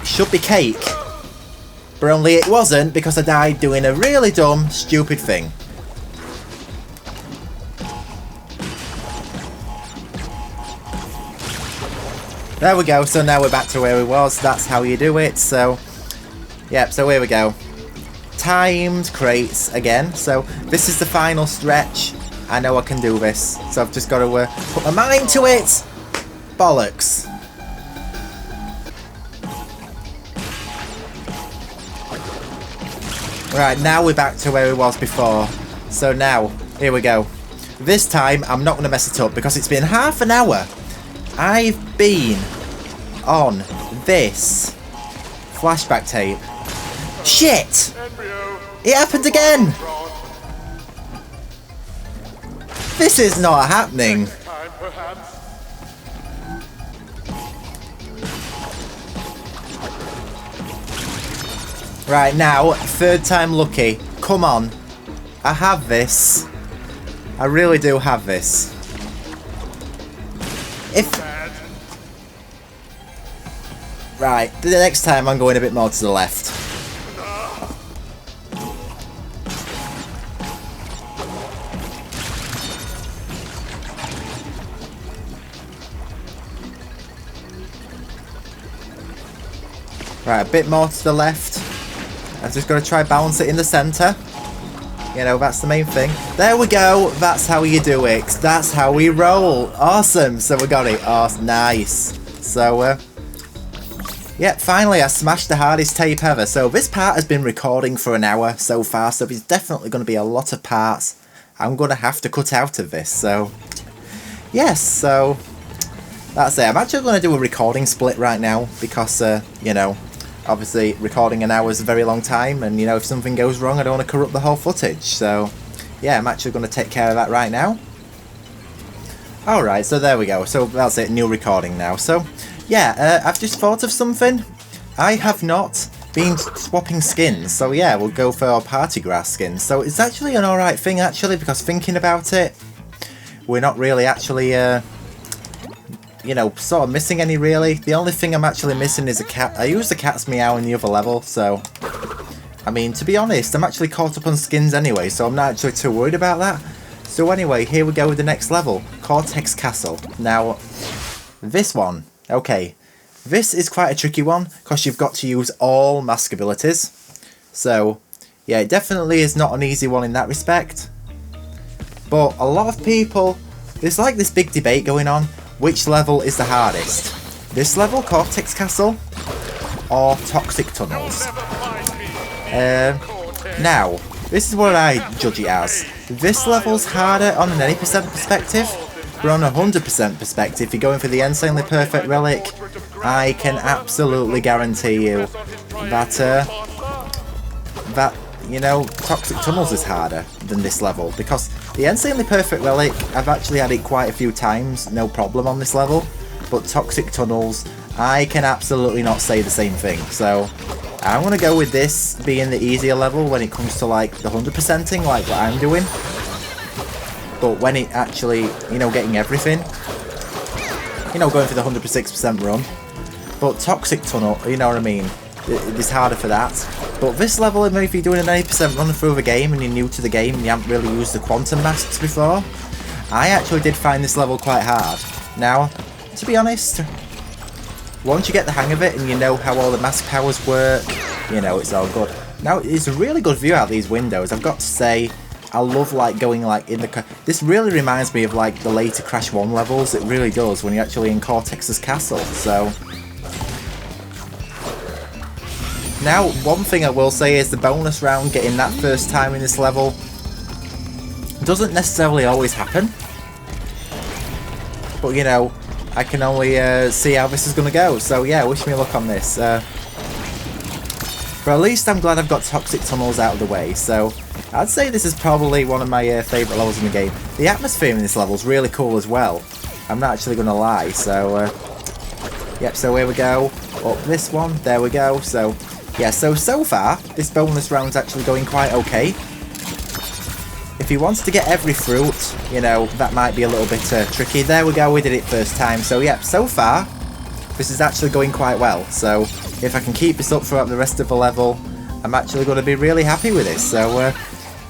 should be cake. But only it wasn't because I died doing a really dumb, stupid thing. There we go, so now we're back to where we was. That's how you do it, so... Yep, so here we go. Timed crates again. So this is the final stretch. I know I can do this. So I've just got to put my mind to it. Bollocks. Right, now we're back to where we was before. So now, here we go. This time, I'm not going to mess it up because it's been half an hour. I've been on this flashback tape. Shit! It happened again! This is not happening. Right, now, third time lucky. Come on. I have this. I really do have this. Right, the next time I'm going a bit more to the left. Right, a bit more to the left. I'm just going to try balance it in the centre. You know, that's the main thing. There we go. That's how you do it. That's how we roll. Awesome. So we got it. Oh, nice. So, yeah, finally I smashed the hardest tape ever. So this part has been recording for an hour so far. So there's definitely going to be a lot of parts I'm going to have to cut out of this. So, yes. So, that's it. I'm actually going to do a recording split right now. Because, you know, obviously recording an hour is a very long time, and you know, if something goes wrong I don't want to corrupt the whole footage, so yeah, I'm actually going to take care of that right now. Alright, so there we go, so that's it, new recording now. So yeah, I've just thought of something. I have not been swapping skins, so yeah, we'll go for our party grass skins. So it's actually an alright thing actually, because thinking about it, we're not really actually you know, sort of missing any really. The only thing I'm actually missing is a cat. I used the cat's meow in the other level, so I mean, to be honest, I'm actually caught up on skins anyway, so I'm not actually too worried about that. So anyway, here we go with the next level, Cortex Castle. Now, this one, okay, this is quite a tricky one, because you've got to use all mask abilities. So, yeah, it definitely is not an easy one in that respect. But a lot of people, there's like this big debate going on. Which level is the hardest? This level, Cortex Castle, or Toxic Tunnels? Now, this is what I judge it as. This level's harder on an any percent perspective, but on a 100% perspective, if you're going for the insanely perfect relic, I can absolutely guarantee you that, you know, Toxic Tunnels is harder than this level, because the insanely perfect relic, I've actually had it quite a few times, no problem on this level, but Toxic Tunnels, I can absolutely not say the same thing. So I'm going to go with this being the easier level when it comes to like the 100%ing, like what I'm doing. But when it actually, you know, getting everything, you know, going for the 106% run. But Toxic Tunnel, you know what I mean, it's harder for that. But this level, if you're doing an 80% run through the game and you're new to the game and you haven't really used the quantum masks before, I actually did find this level quite hard. Now, to be honest, once you get the hang of it and you know how all the mask powers work, you know, it's all good. Now, it's a really good view out these windows, I've got to say. I love like going like in the... This really reminds me of like the later Crash 1 levels, it really does, when you're actually in Cortex's castle, so... Now, one thing I will say is the bonus round, getting that first time in this level, doesn't necessarily always happen. But, you know, I can only see how this is going to go. So, yeah, wish me luck on this. But at least I'm glad I've got Toxic Tunnels out of the way. So, I'd say this is probably one of my favourite levels in the game. The atmosphere in this level is really cool as well. I'm not actually going to lie. So, yep, so here we go. Up this one. There we go. So... yeah, so far, this bonus round's actually going quite okay. If he wants to get every fruit, you know, that might be a little bit tricky. There we go, we did it first time. So yeah, so far, this is actually going quite well. So if I can keep this up throughout the rest of the level, I'm actually going to be really happy with this. So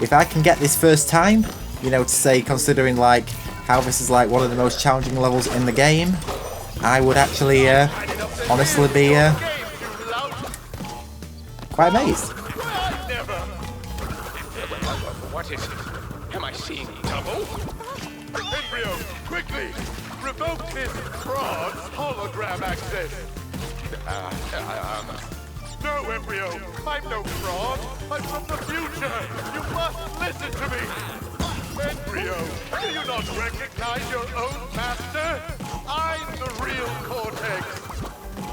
if I can get this first time, you know, to say, considering like how this is like one of the most challenging levels in the game, I would actually honestly be... quite amazed.
What is it? Am I seeing double?
Embryo, quickly! Revoke this fraud's hologram access! No, Embryo! I'm no fraud! I'm from the future! You must listen to me! Embryo, do you not recognize your own master? I'm the real Cortex!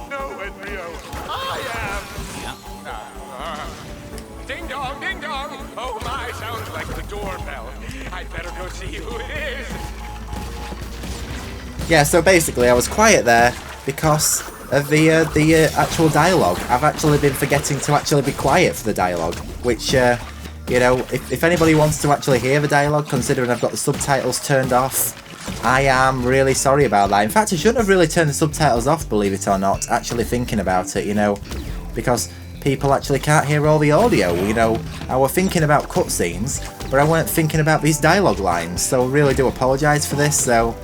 No, Embryo, I am!
Ding dong, ding dong! Oh my, sounds like the doorbell. I'd better go see who it is.
Yeah, so basically I was quiet there because of the actual dialogue. I've actually been forgetting to actually be quiet for the dialogue, which, you know, if anybody wants to actually hear the dialogue, considering I've got the subtitles turned off, I am really sorry about that. In fact, I shouldn't have really turned the subtitles off, believe it or not, actually thinking about it, you know, because people actually can't hear all the audio, you know. I was thinking about cutscenes, but I weren't thinking about these dialogue lines, so I really do apologise for this, so...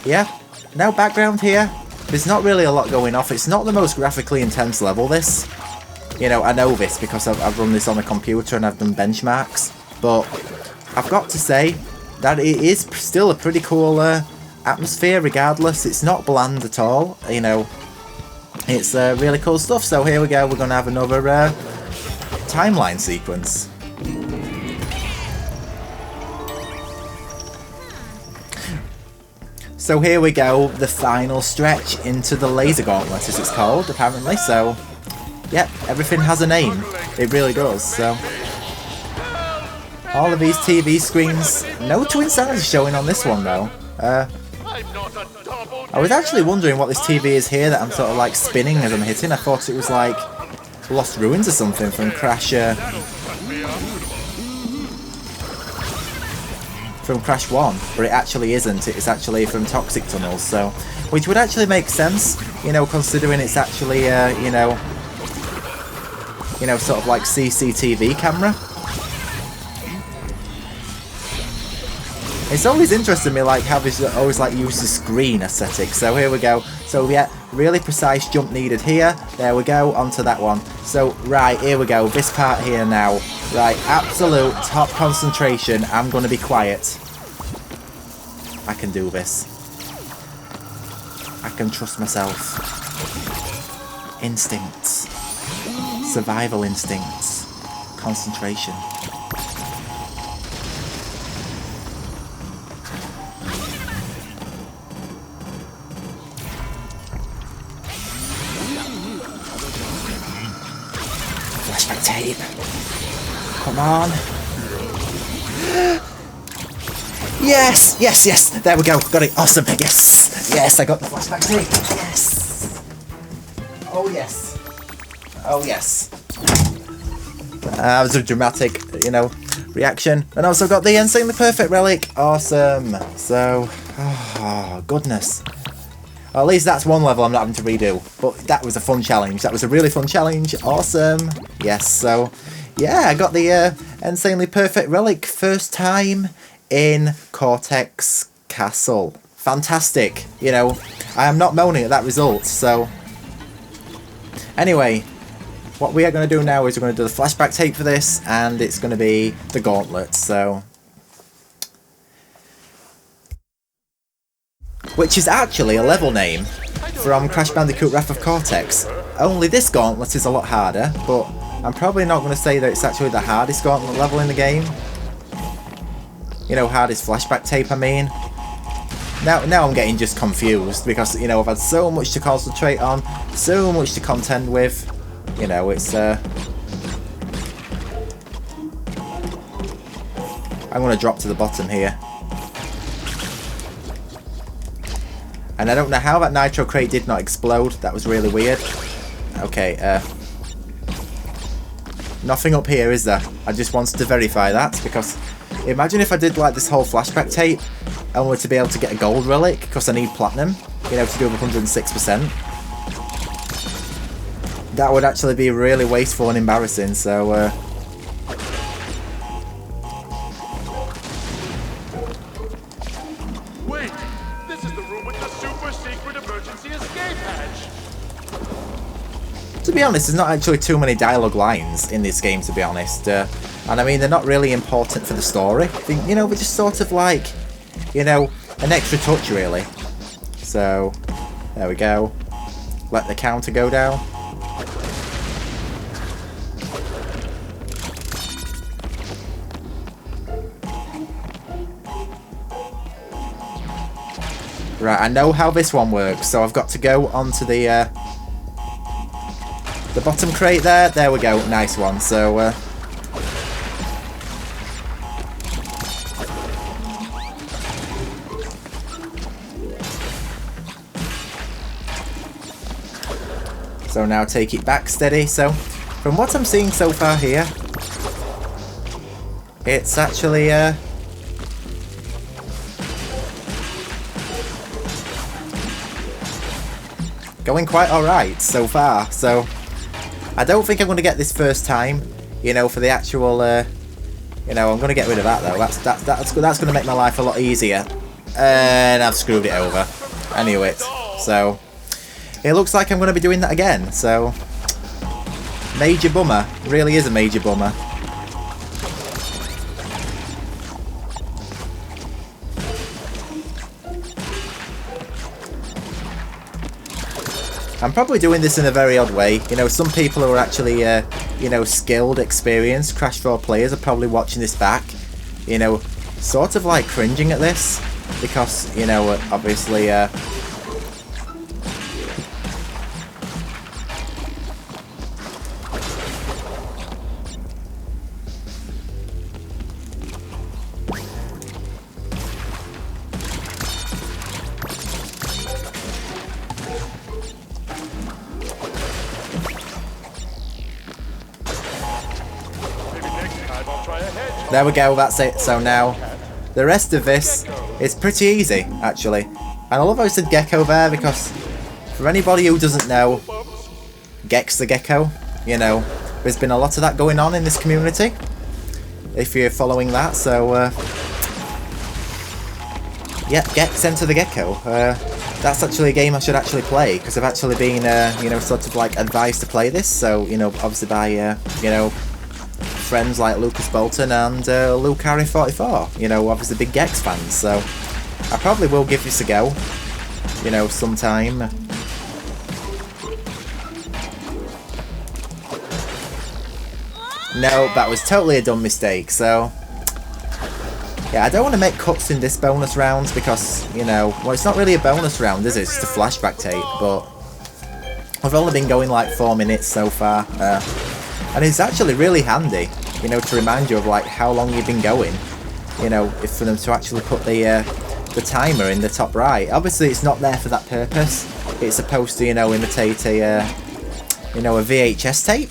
yeah, no background here. There's not really a lot going off. It's not the most graphically intense level, this. You know, I know this because I've run this on a computer and I've done benchmarks, but I've got to say that it is still a pretty cool atmosphere regardless. It's not bland at all, you know. It's really cool stuff. So here we go, we're going to have another timeline sequence. So here we go, the final stretch into the laser gauntlet, as it's called, apparently. So, yep, everything has a name. It really does, so... all of these TV screens, no twin sounds showing on this one though. I was actually wondering what this TV is here that I'm sort of like spinning as I'm hitting. I thought it was like Lost Ruins or something from Crash 1, but it actually isn't. It's actually from Toxic Tunnels, so which would actually make sense, you know, considering it's actually you know, sort of like CCTV camera. It's always interested me like how this always like use the screen aesthetic. So here we go. So yeah, really precise jump needed here. There we go, onto that one. So right, here we go. This part here now. Right, absolute top concentration. I'm gonna be quiet. I can do this. I can trust myself. Instincts. Survival instincts. Concentration. Flashback tape. Come on. Yes! Yes, yes! There we go. Got it. Awesome. Yes! Yes, I got the flashback tape. Yes! Oh, yes. Oh, yes. That was a dramatic, you know, reaction. And also got the Insanely Perfect Relic. Awesome. So, oh, goodness. Well, at least that's one level I'm not having to redo. But that was a fun challenge. That was a really fun challenge. Awesome. Yes, so, yeah, I got the Insanely Perfect Relic first time in Cortex Castle. Fantastic. You know, I am not moaning at that result, so... Anyway, what we are going to do now is we're going to do the flashback tape for this, and it's going to be the Gauntlet, so... which is actually a level name from Crash Bandicoot Wrath of Cortex. Only this Gauntlet is a lot harder, but I'm probably not going to say that it's actually the hardest Gauntlet level in the game. You know, hardest flashback tape, I mean. Now I'm getting just confused, because, you know, I've had so much to concentrate on, so much to contend with. You know, it's, I'm going to drop to the bottom here. And I don't know how that nitro crate did not explode. That was really weird. Okay, nothing up here, is there? I just wanted to verify that, because imagine if I did like this whole flashback tape only to be able to get a gold relic, because I need platinum, you know, to do 106%. That would actually be really wasteful and embarrassing, so
Wait, this is the room with the super secret emergency escape hatch.
to be honest, there's not actually too many dialogue lines in this game, to be honest. And I mean, they're not really important for the story. You know, they're just sort of like, you know, an extra touch, really. So, there we go. Let the counter go down. Right, I know how this one works, so I've got to go onto the bottom crate there. There we go, nice one. So, So now take it back steady. So from what I'm seeing so far here, it's actually going quite alright so far. So I don't think I'm going to get this first time, you know, for the actual, you know, I'm going to get rid of that though. That's going to make my life a lot easier. And I've screwed it over. I knew it. So it looks like I'm going to be doing that again. So major bummer. Really is a major bummer. I'm probably doing this in a very odd way. You know, some people who are actually, you know, skilled, experienced Crash 4 players are probably watching this back, you know, sort of like cringing at this. Because, you know, obviously, there we go, that's it. So now, the rest of this is pretty easy, actually. And I love how I said gecko there, because for anybody who doesn't know, Gex the gecko, you know, there's been a lot of that going on in this community, if you're following that. So, yeah, Gex Enter the Gecko. That's actually a game I should actually play, because I've actually been, you know, sort of like advised to play this. So, you know, obviously by, you know, friends like Lucas Bolton and Luke Harry 44, you know, obviously big Gex fans, so I probably will give this a go, you know, sometime. No, that was totally a dumb mistake. So yeah, I don't want to make cuts in this bonus round because, you know, well, it's not really a bonus round, is it? It's just a flashback tape, but I've only been going like 4 minutes so far. And it's actually really handy, you know, to remind you of like how long you've been going. You know, if for them to actually put the timer in the top right. Obviously, it's not there for that purpose. It's supposed to, you know, imitate a, you know, a VHS tape.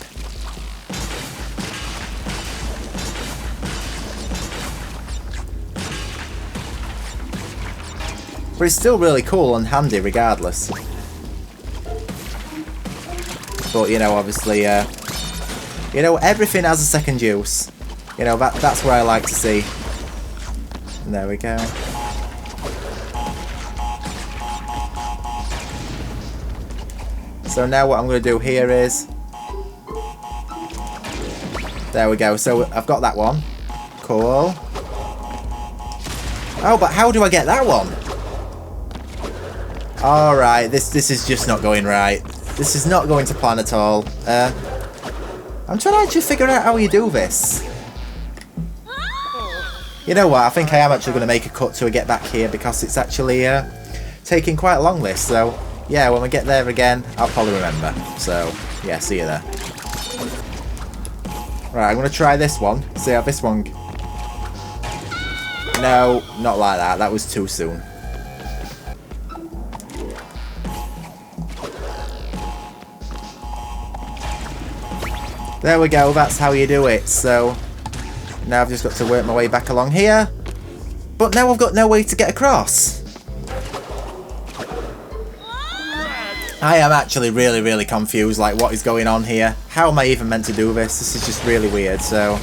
But it's still really cool and handy regardless. But, you know, obviously, you know, everything has a second use. You know, that's what I like to see. And there we go. So now what I'm going to do here is... There we go. So I've got that one. Cool. Oh, but how do I get that one? Alright, this is just not going right. This is not going to plan at all. I'm trying to actually figure out how you do this. You know what, I think I am actually going to make a cut to get back here because it's actually taking quite long this. So, yeah, when we get there again, I'll probably remember. So, yeah, see you there. Right, I'm going to try this one. See how this one... No, not like that. That was too soon. There we go, that's how you do it. So now I've just got to work my way back along here. But now I've got no way to get across. I am actually really confused, like what is going on here. How am I even meant to do this? This is just really weird, so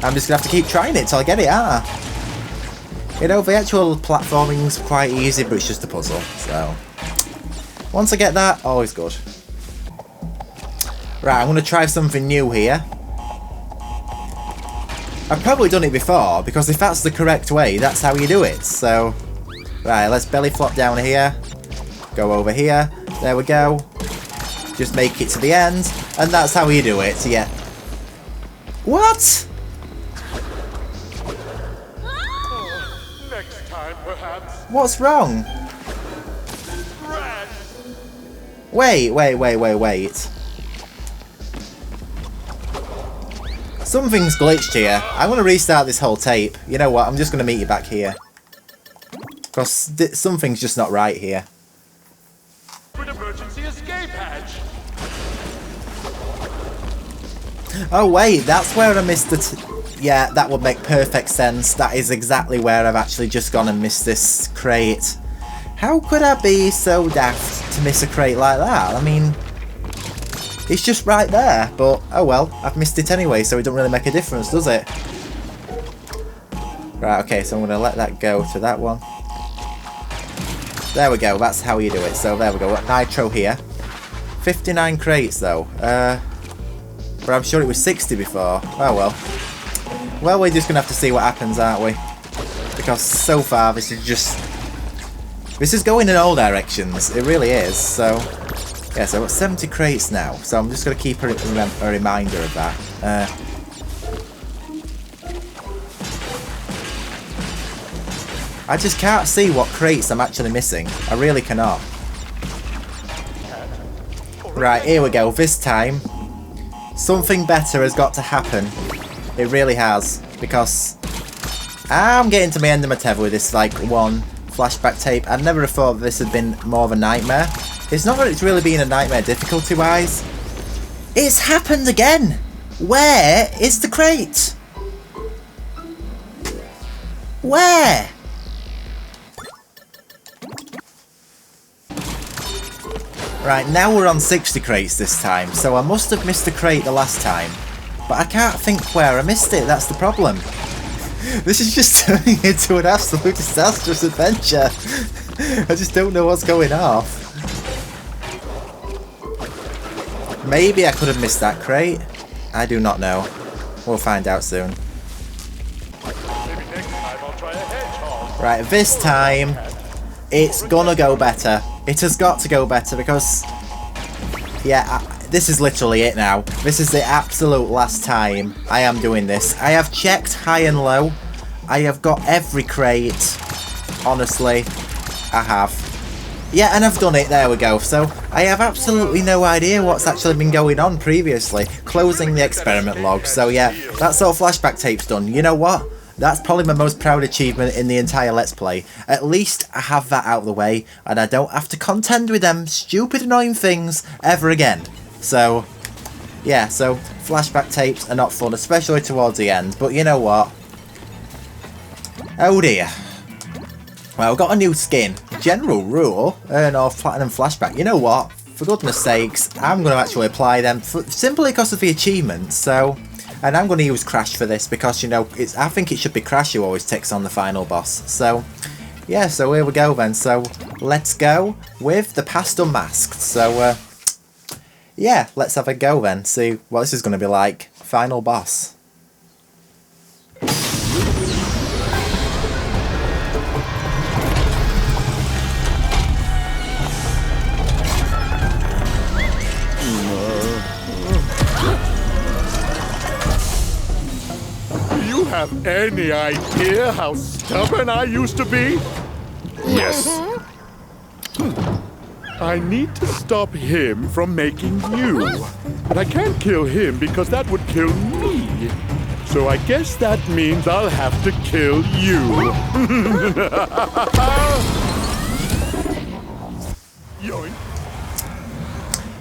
I'm just going to have to keep trying it till I get it, aren't I? You know, the actual platforming's quite easy, but it's just a puzzle, so once I get that, always good. Right, I'm going to try something new here. I've probably done it before, because if that's the correct way, that's how you do it. So, right, let's belly flop down here. Go over here. There we go. Just make it to the end. And that's how you do it, yeah. What?
Next time, perhaps.
What's wrong? Wait. Something's glitched here. I'm going to restart this whole tape. You know what? I'm just going to meet you back here. Because something's just not right here.
Emergency escape hatch.
Oh wait, that's where I missed it. Yeah, that would make perfect sense. That is exactly where I've actually just gone and missed this crate. How could I be so daft to miss a crate like that? I mean, it's just right there, but oh well, I've missed it anyway, so it don't really make a difference, does it? Right, okay, so I'm going to let that go to that one. There we go, that's how you do it. So there we go, got Nitro here. 59 crates though. But I'm sure it was 60 before. Oh well. Well, we're just going to have to see what happens, aren't we? Because so far this is going in all directions. It really is. So yeah, so I've got 70 crates now. So I'm just going to keep a reminder of that. I just can't see what crates I'm actually missing. I really cannot. Right, here we go. This time, something better has got to happen. It really has. Because I'm getting to the end of my tether with this, like, one flashback tape. I never have thought this had been more of a nightmare. It's not that it's really been a nightmare difficulty-wise. It's happened again! Where is the crate? Where? Right, now we're on 60 crates this time, so I must have missed a crate the last time. But I can't think where I missed it, that's the problem. This is just turning into an absolute disastrous adventure. I just don't know what's going off. Maybe I could have missed that crate. I do not know. We'll find out soon. Right, this time, it's gonna go better. It has got to go better because, yeah, this is literally it now. This is the absolute last time I am doing this. I have checked high and low. I have got every crate. Honestly, I have. Yeah, and I've done it. There we go. So I have absolutely no idea what's actually been going on previously. Closing the experiment log. So yeah, that's all flashback tape's done. You know what? That's probably my most proud achievement in the entire Let's Play. At least I have that out of the way, and I don't have to contend with them stupid annoying things ever again. So, yeah, so flashback tapes are not fun, especially towards the end, but you know what? Oh dear. Well, I've got a new skin. General rule, earn off platinum flashback. You know what? For goodness sakes, I'm going to actually apply them simply because of the achievements, so... And I'm going to use Crash for this because, you know, I think it should be Crash who always takes on the final boss. So, yeah, so here we go then. So, let's go with the past Unmasked. So, yeah, let's have a go then. See what this is going to be like. Final boss.
Have any idea how stubborn I used to be? Yes. I need to stop him from making you. But I can't kill him because that would kill me. So I guess that means I'll have to kill you. Yoink.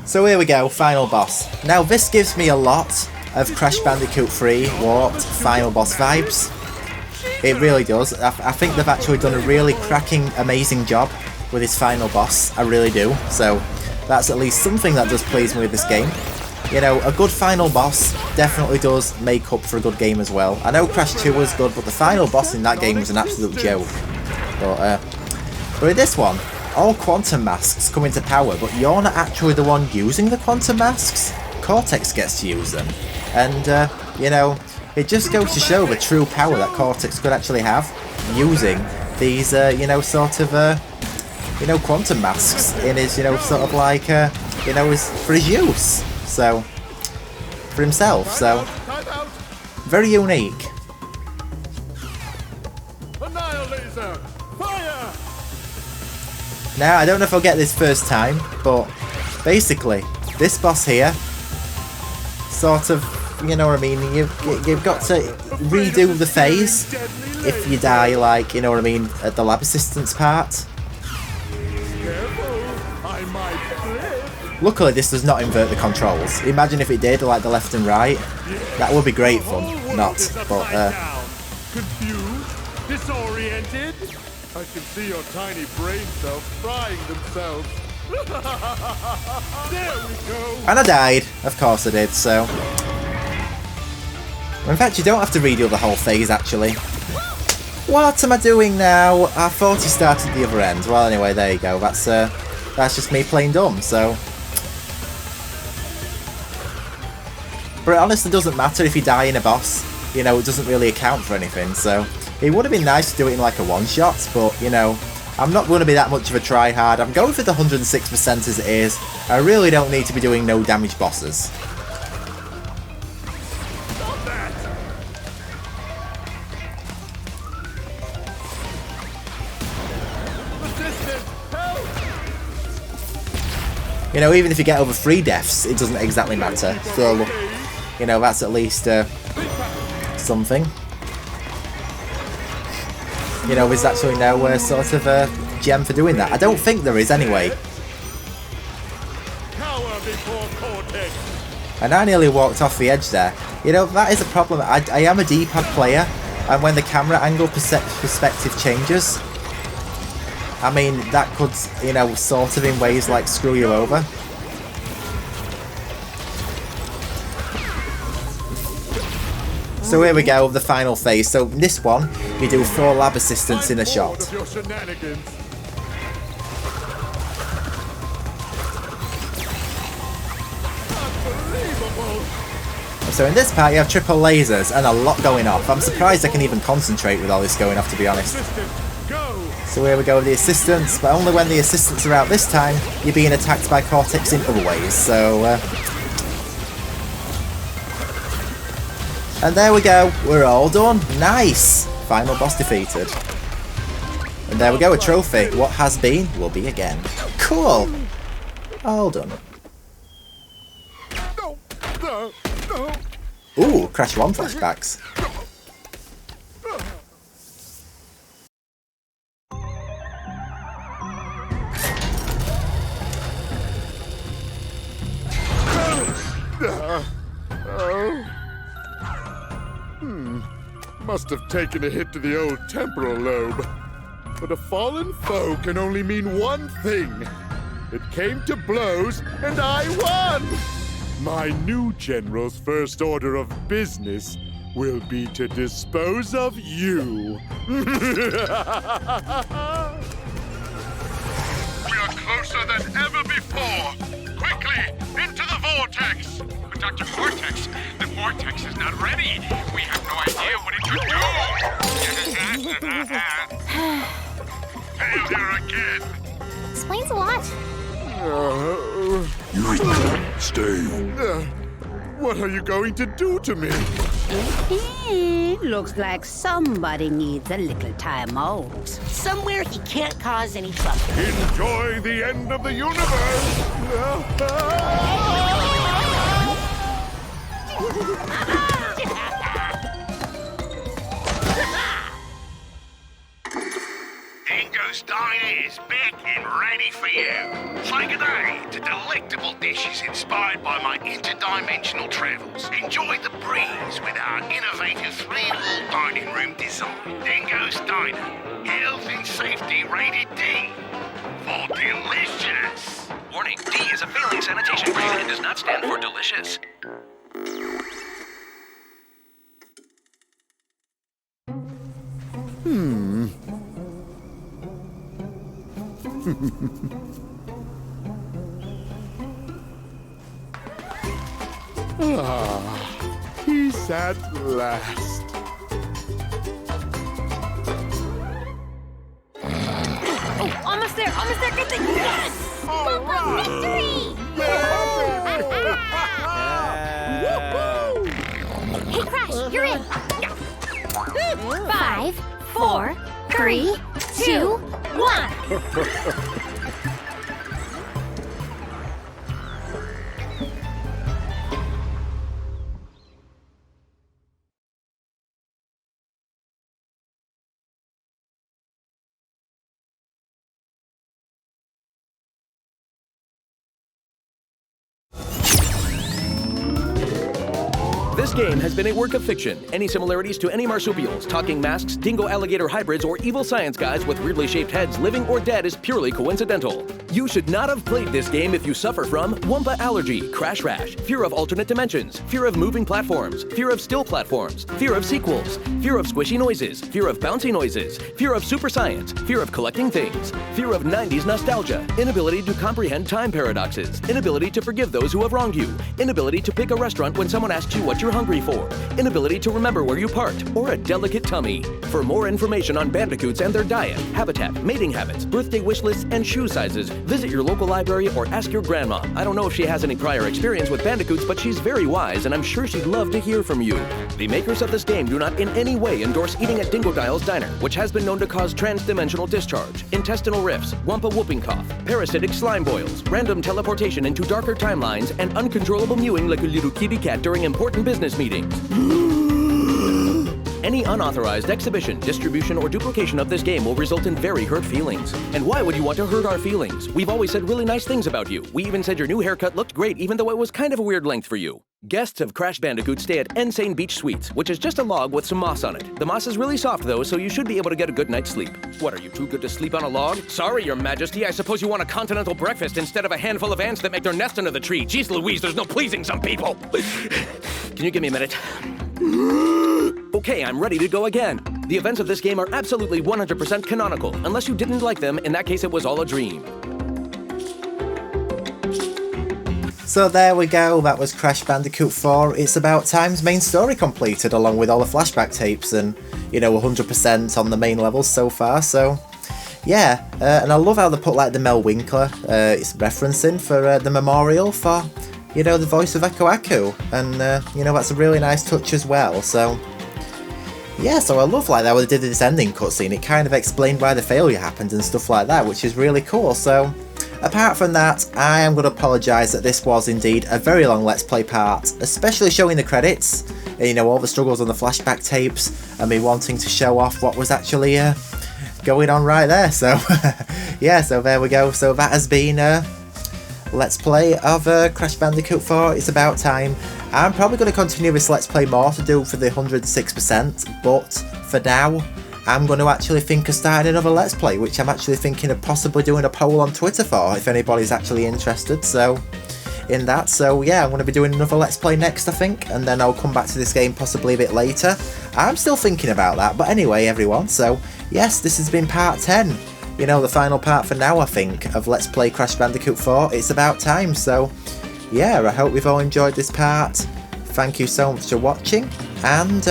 So here we go, final boss. Now this gives me a lot of Crash Bandicoot 3 Warped final boss vibes. It really does. I think they've actually done a really cracking, amazing job with this final boss. I really do. So that's at least something that does please me with this game. You know, a good final boss definitely does make up for a good game as well. I know Crash 2 was good, but the final boss in that game was an absolute joke. But with this one, all quantum masks come into power, but you're not actually the one using the quantum masks. Cortex gets to use them. And, you know, it just goes to show the true power that Cortex could actually have using these, you know, sort of, you know, quantum masks in his, you know, sort of like, you know, for his use. So, for himself. So, very unique. Now, I don't know if I'll get this first time, but basically, this boss here, sort of, you know what I mean, you've got to redo the phase if you die, like, you know what I mean, at the lab assistance part. Luckily, this does not invert the controls. Imagine if it did, like the left and right. That would be great fun. Not, but
confused, disoriented. I can see your tiny brain cells frying themselves. There we go.
And I died. Of course I did. So, in fact, you don't have to redo the whole phase. Actually, what am I doing now? I thought he started the other end. Well, anyway, there you go. That's just me playing dumb. So. But it honestly doesn't matter if you die in a boss, you know, it doesn't really account for anything, so it would have been nice to do it in like a one-shot, but, you know, I'm not going to be that much of a try-hard. I'm going for the 106% as it is. I really don't need to be doing no damage bosses. You know, even if you get over 3 deaths, it doesn't exactly matter, so... You know, that's at least something. You know, there's actually no sort of gem for doing that. I don't think there is anyway. And I nearly walked off the edge there. You know, that is a problem. I am a D-pad player, and when the camera angle perspective changes, I mean, that could, you know, sort of in ways like screw you over. So here we go, the final phase. So in this one, you do 4 lab assistants in a shot. So in this part, you have triple lasers and a lot going off. I'm surprised I can even concentrate with all this going off, to be honest. So here we go with the assistants, but only when the assistants are out this time, you're being attacked by Cortex in other ways. So. And there we go, we're all done. Nice! Final boss defeated. And there we go, a trophy. What has been, will be again. Cool! All done. Ooh, Crash 1 flashbacks.
Must have taken a hit to the old temporal lobe. But a fallen foe can only mean one thing. It came to blows, and I won! My new general's first order of business will be to dispose of you.
We are closer than ever before. Quickly, into the vortex.
But Dr. Cortex, the vortex is not ready. We have no idea what it could do.
Failure again.
Explains a lot.
You stay.
What are you going to do to me?
Looks like somebody needs a little time out.
Somewhere he can't cause any trouble.
Enjoy the end of the universe!
Dingo's Diner is back and ready for you. Say good day to delectable dishes inspired by my interdimensional travels. Enjoy the breeze with our innovative 3-wall dining room design. Dingo's Diner, health and safety rated D. For delicious.
Warning, D is a failing sanitation grade and does not stand for delicious.
Peace at last.
Oh, almost there, good thing. Yes! Papa victory! Hey, Crash, you're in. 5, 4, 3, 2, 1.
This game has been a work of fiction. Any similarities to any marsupials, talking masks, dingo-alligator hybrids, or evil science guys with weirdly shaped heads living or dead is purely coincidental. You should not have played this game if you suffer from Wumpa allergy, crash rash, fear of alternate dimensions, fear of moving platforms, fear of still platforms, fear of sequels, fear of squishy noises, fear of bouncy noises, fear of super science, fear of collecting things, fear of 90s nostalgia, inability to comprehend time paradoxes, inability to forgive those who have wronged you, inability to pick a restaurant when someone asks you what you're hungry for, inability to remember where you parked, or a delicate tummy. For more information on bandicoots and their diet, habitat, mating habits, birthday wish lists, and shoe sizes, visit your local library or ask your grandma. I don't know if she has any prior experience with bandicoots, but she's very wise, and I'm sure she'd love to hear from you. The makers of this game do not in any way endorse eating at Dingodile's Diner, which has been known to cause trans-dimensional discharge, intestinal rifts, wampa whooping cough, parasitic slime boils, random teleportation into darker timelines, and uncontrollable mewing like a little kitty cat during important business meetings. Any unauthorized exhibition, distribution, or duplication of this game will result in very hurt feelings. And why would you want to hurt our feelings? We've always said really nice things about you. We even said your new haircut looked great, even though it was kind of a weird length for you. Guests of Crash Bandicoot stay at Insane Beach Suites, which is just a log with some moss on it. The moss is really soft, though, so you should be able to get a good night's sleep. What, are you too good to sleep on a log? Sorry, Your Majesty, I suppose you want a continental breakfast instead of a handful of ants that make their nest under the tree. Jeez Louise, there's no pleasing some people. Can you give me a minute? Okay, I'm ready to go again. The events of this game are absolutely 100% canonical. Unless you didn't like them, in that case it was all a dream.
So there we go, that was Crash Bandicoot 4. It's about time's main story completed, along with all the flashback tapes and, 100% on the main levels so far, so... Yeah, and I love how they put, like, the Mel Winkler it's referencing for the memorial for, the voice of Echo Aku, and, that's a really nice touch as well, so... Yeah, so I love like that when they did this ending cutscene. It kind of explained why the failure happened and stuff like that, which is really cool. So, apart from that, I am going to apologise that this was indeed a very long Let's Play part, especially showing the credits, all the struggles on the flashback tapes, and me wanting to show off what was actually going on right there. So, yeah, so there we go. So that has been Let's Play of Crash Bandicoot 4. It's about time. I'm probably going to continue this Let's Play more to do for the 106%, but for now, I'm going to actually think of starting another Let's Play, which I'm actually thinking of possibly doing a poll on Twitter for, if anybody's actually interested, so in that. So yeah, I'm going to be doing another Let's Play next, I think, and then I'll come back to this game possibly a bit later. I'm still thinking about that, but anyway, everyone, so yes, this has been part 10. The final part for now, I think, of Let's Play Crash Bandicoot 4. It's about time, so yeah, I hope you've all enjoyed this part. Thank you so much for watching, and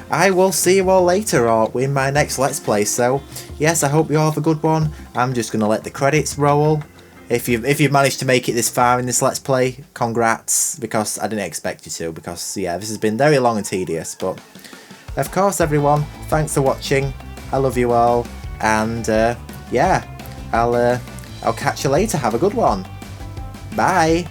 I will see you all later or in my next Let's Play. So yes, I hope you all have a good one. I'm just going to let the credits roll. If you've managed to make it this far in this Let's Play, congrats, because I didn't expect you to, because yeah, this has been very long and tedious, but of course everyone, thanks for watching, I love you all, and yeah, I'll catch you later. Have a good one. Bye.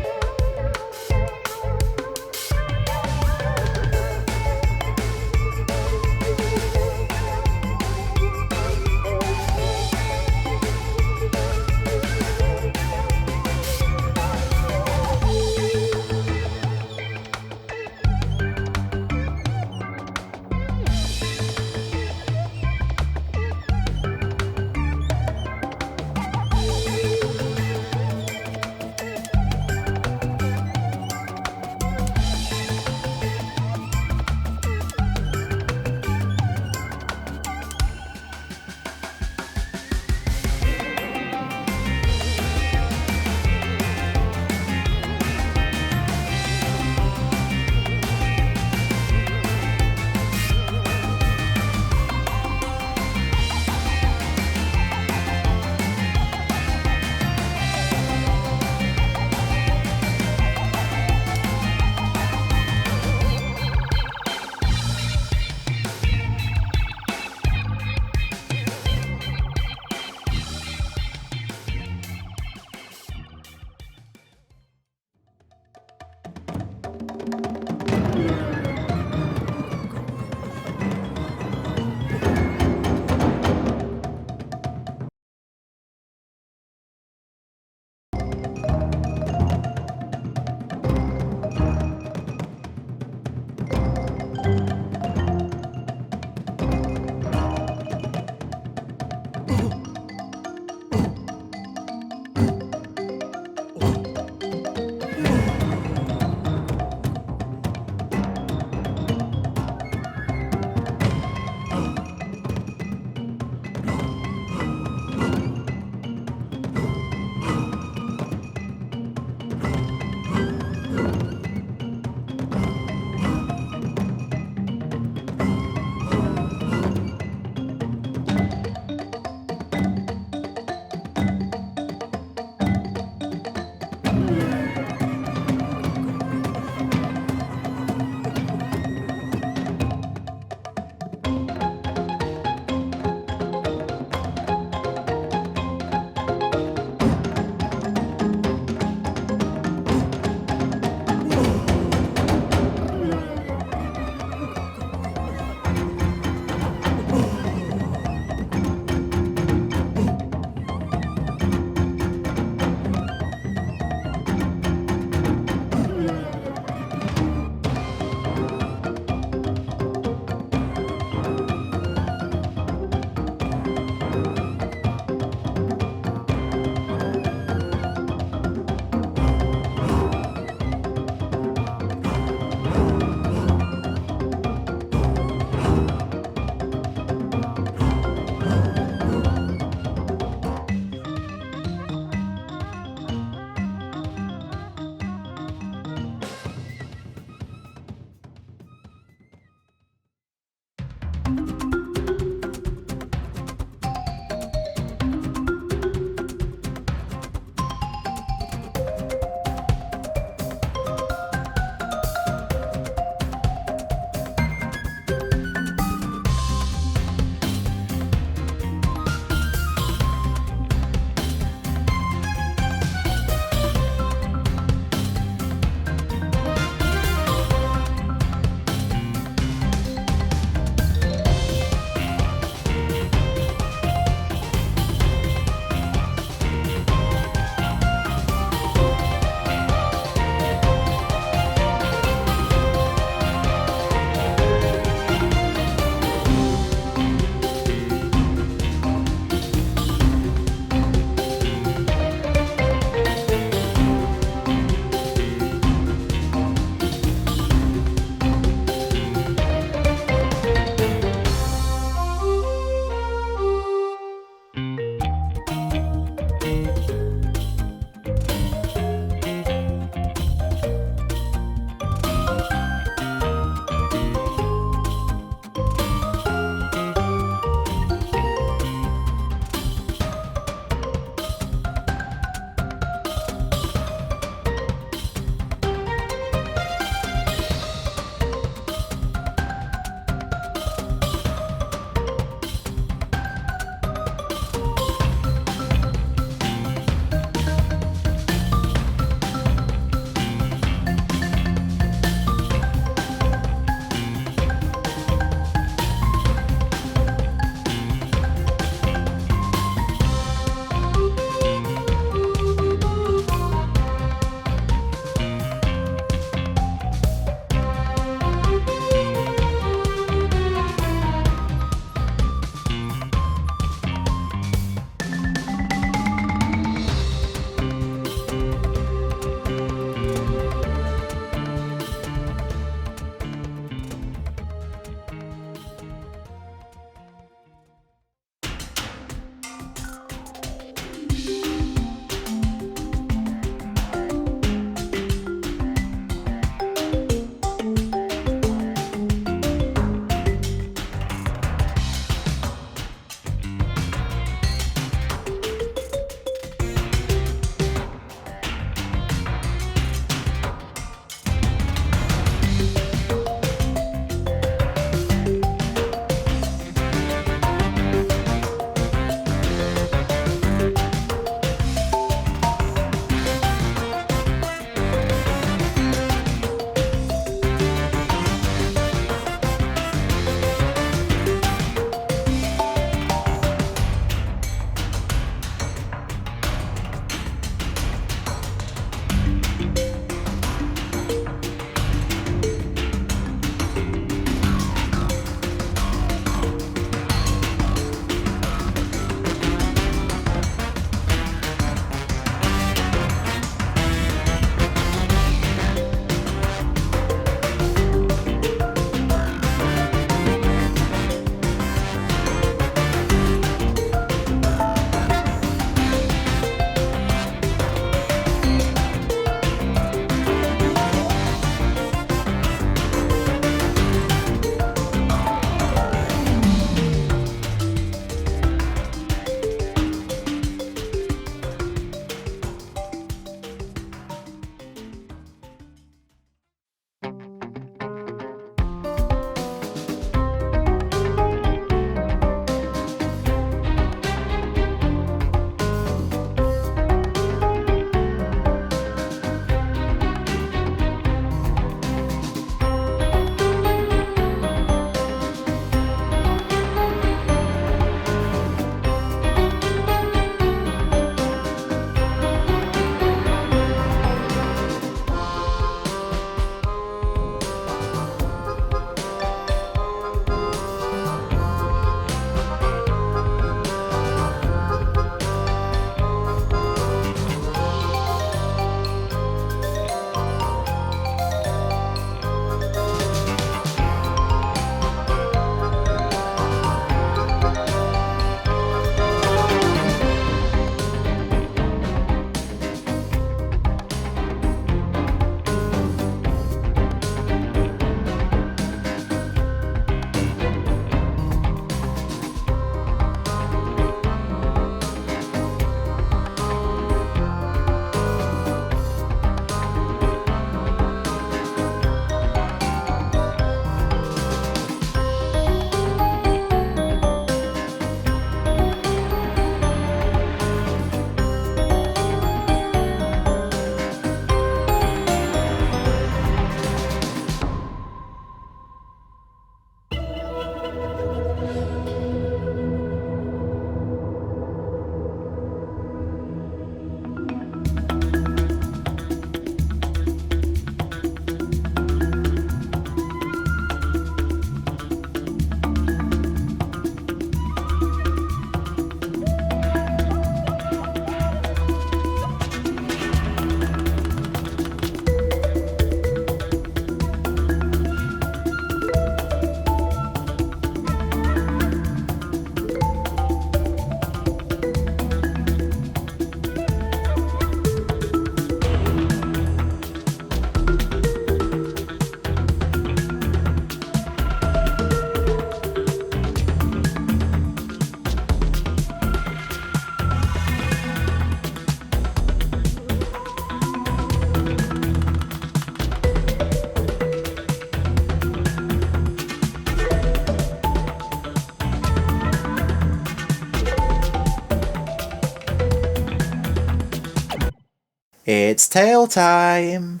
It's tail time!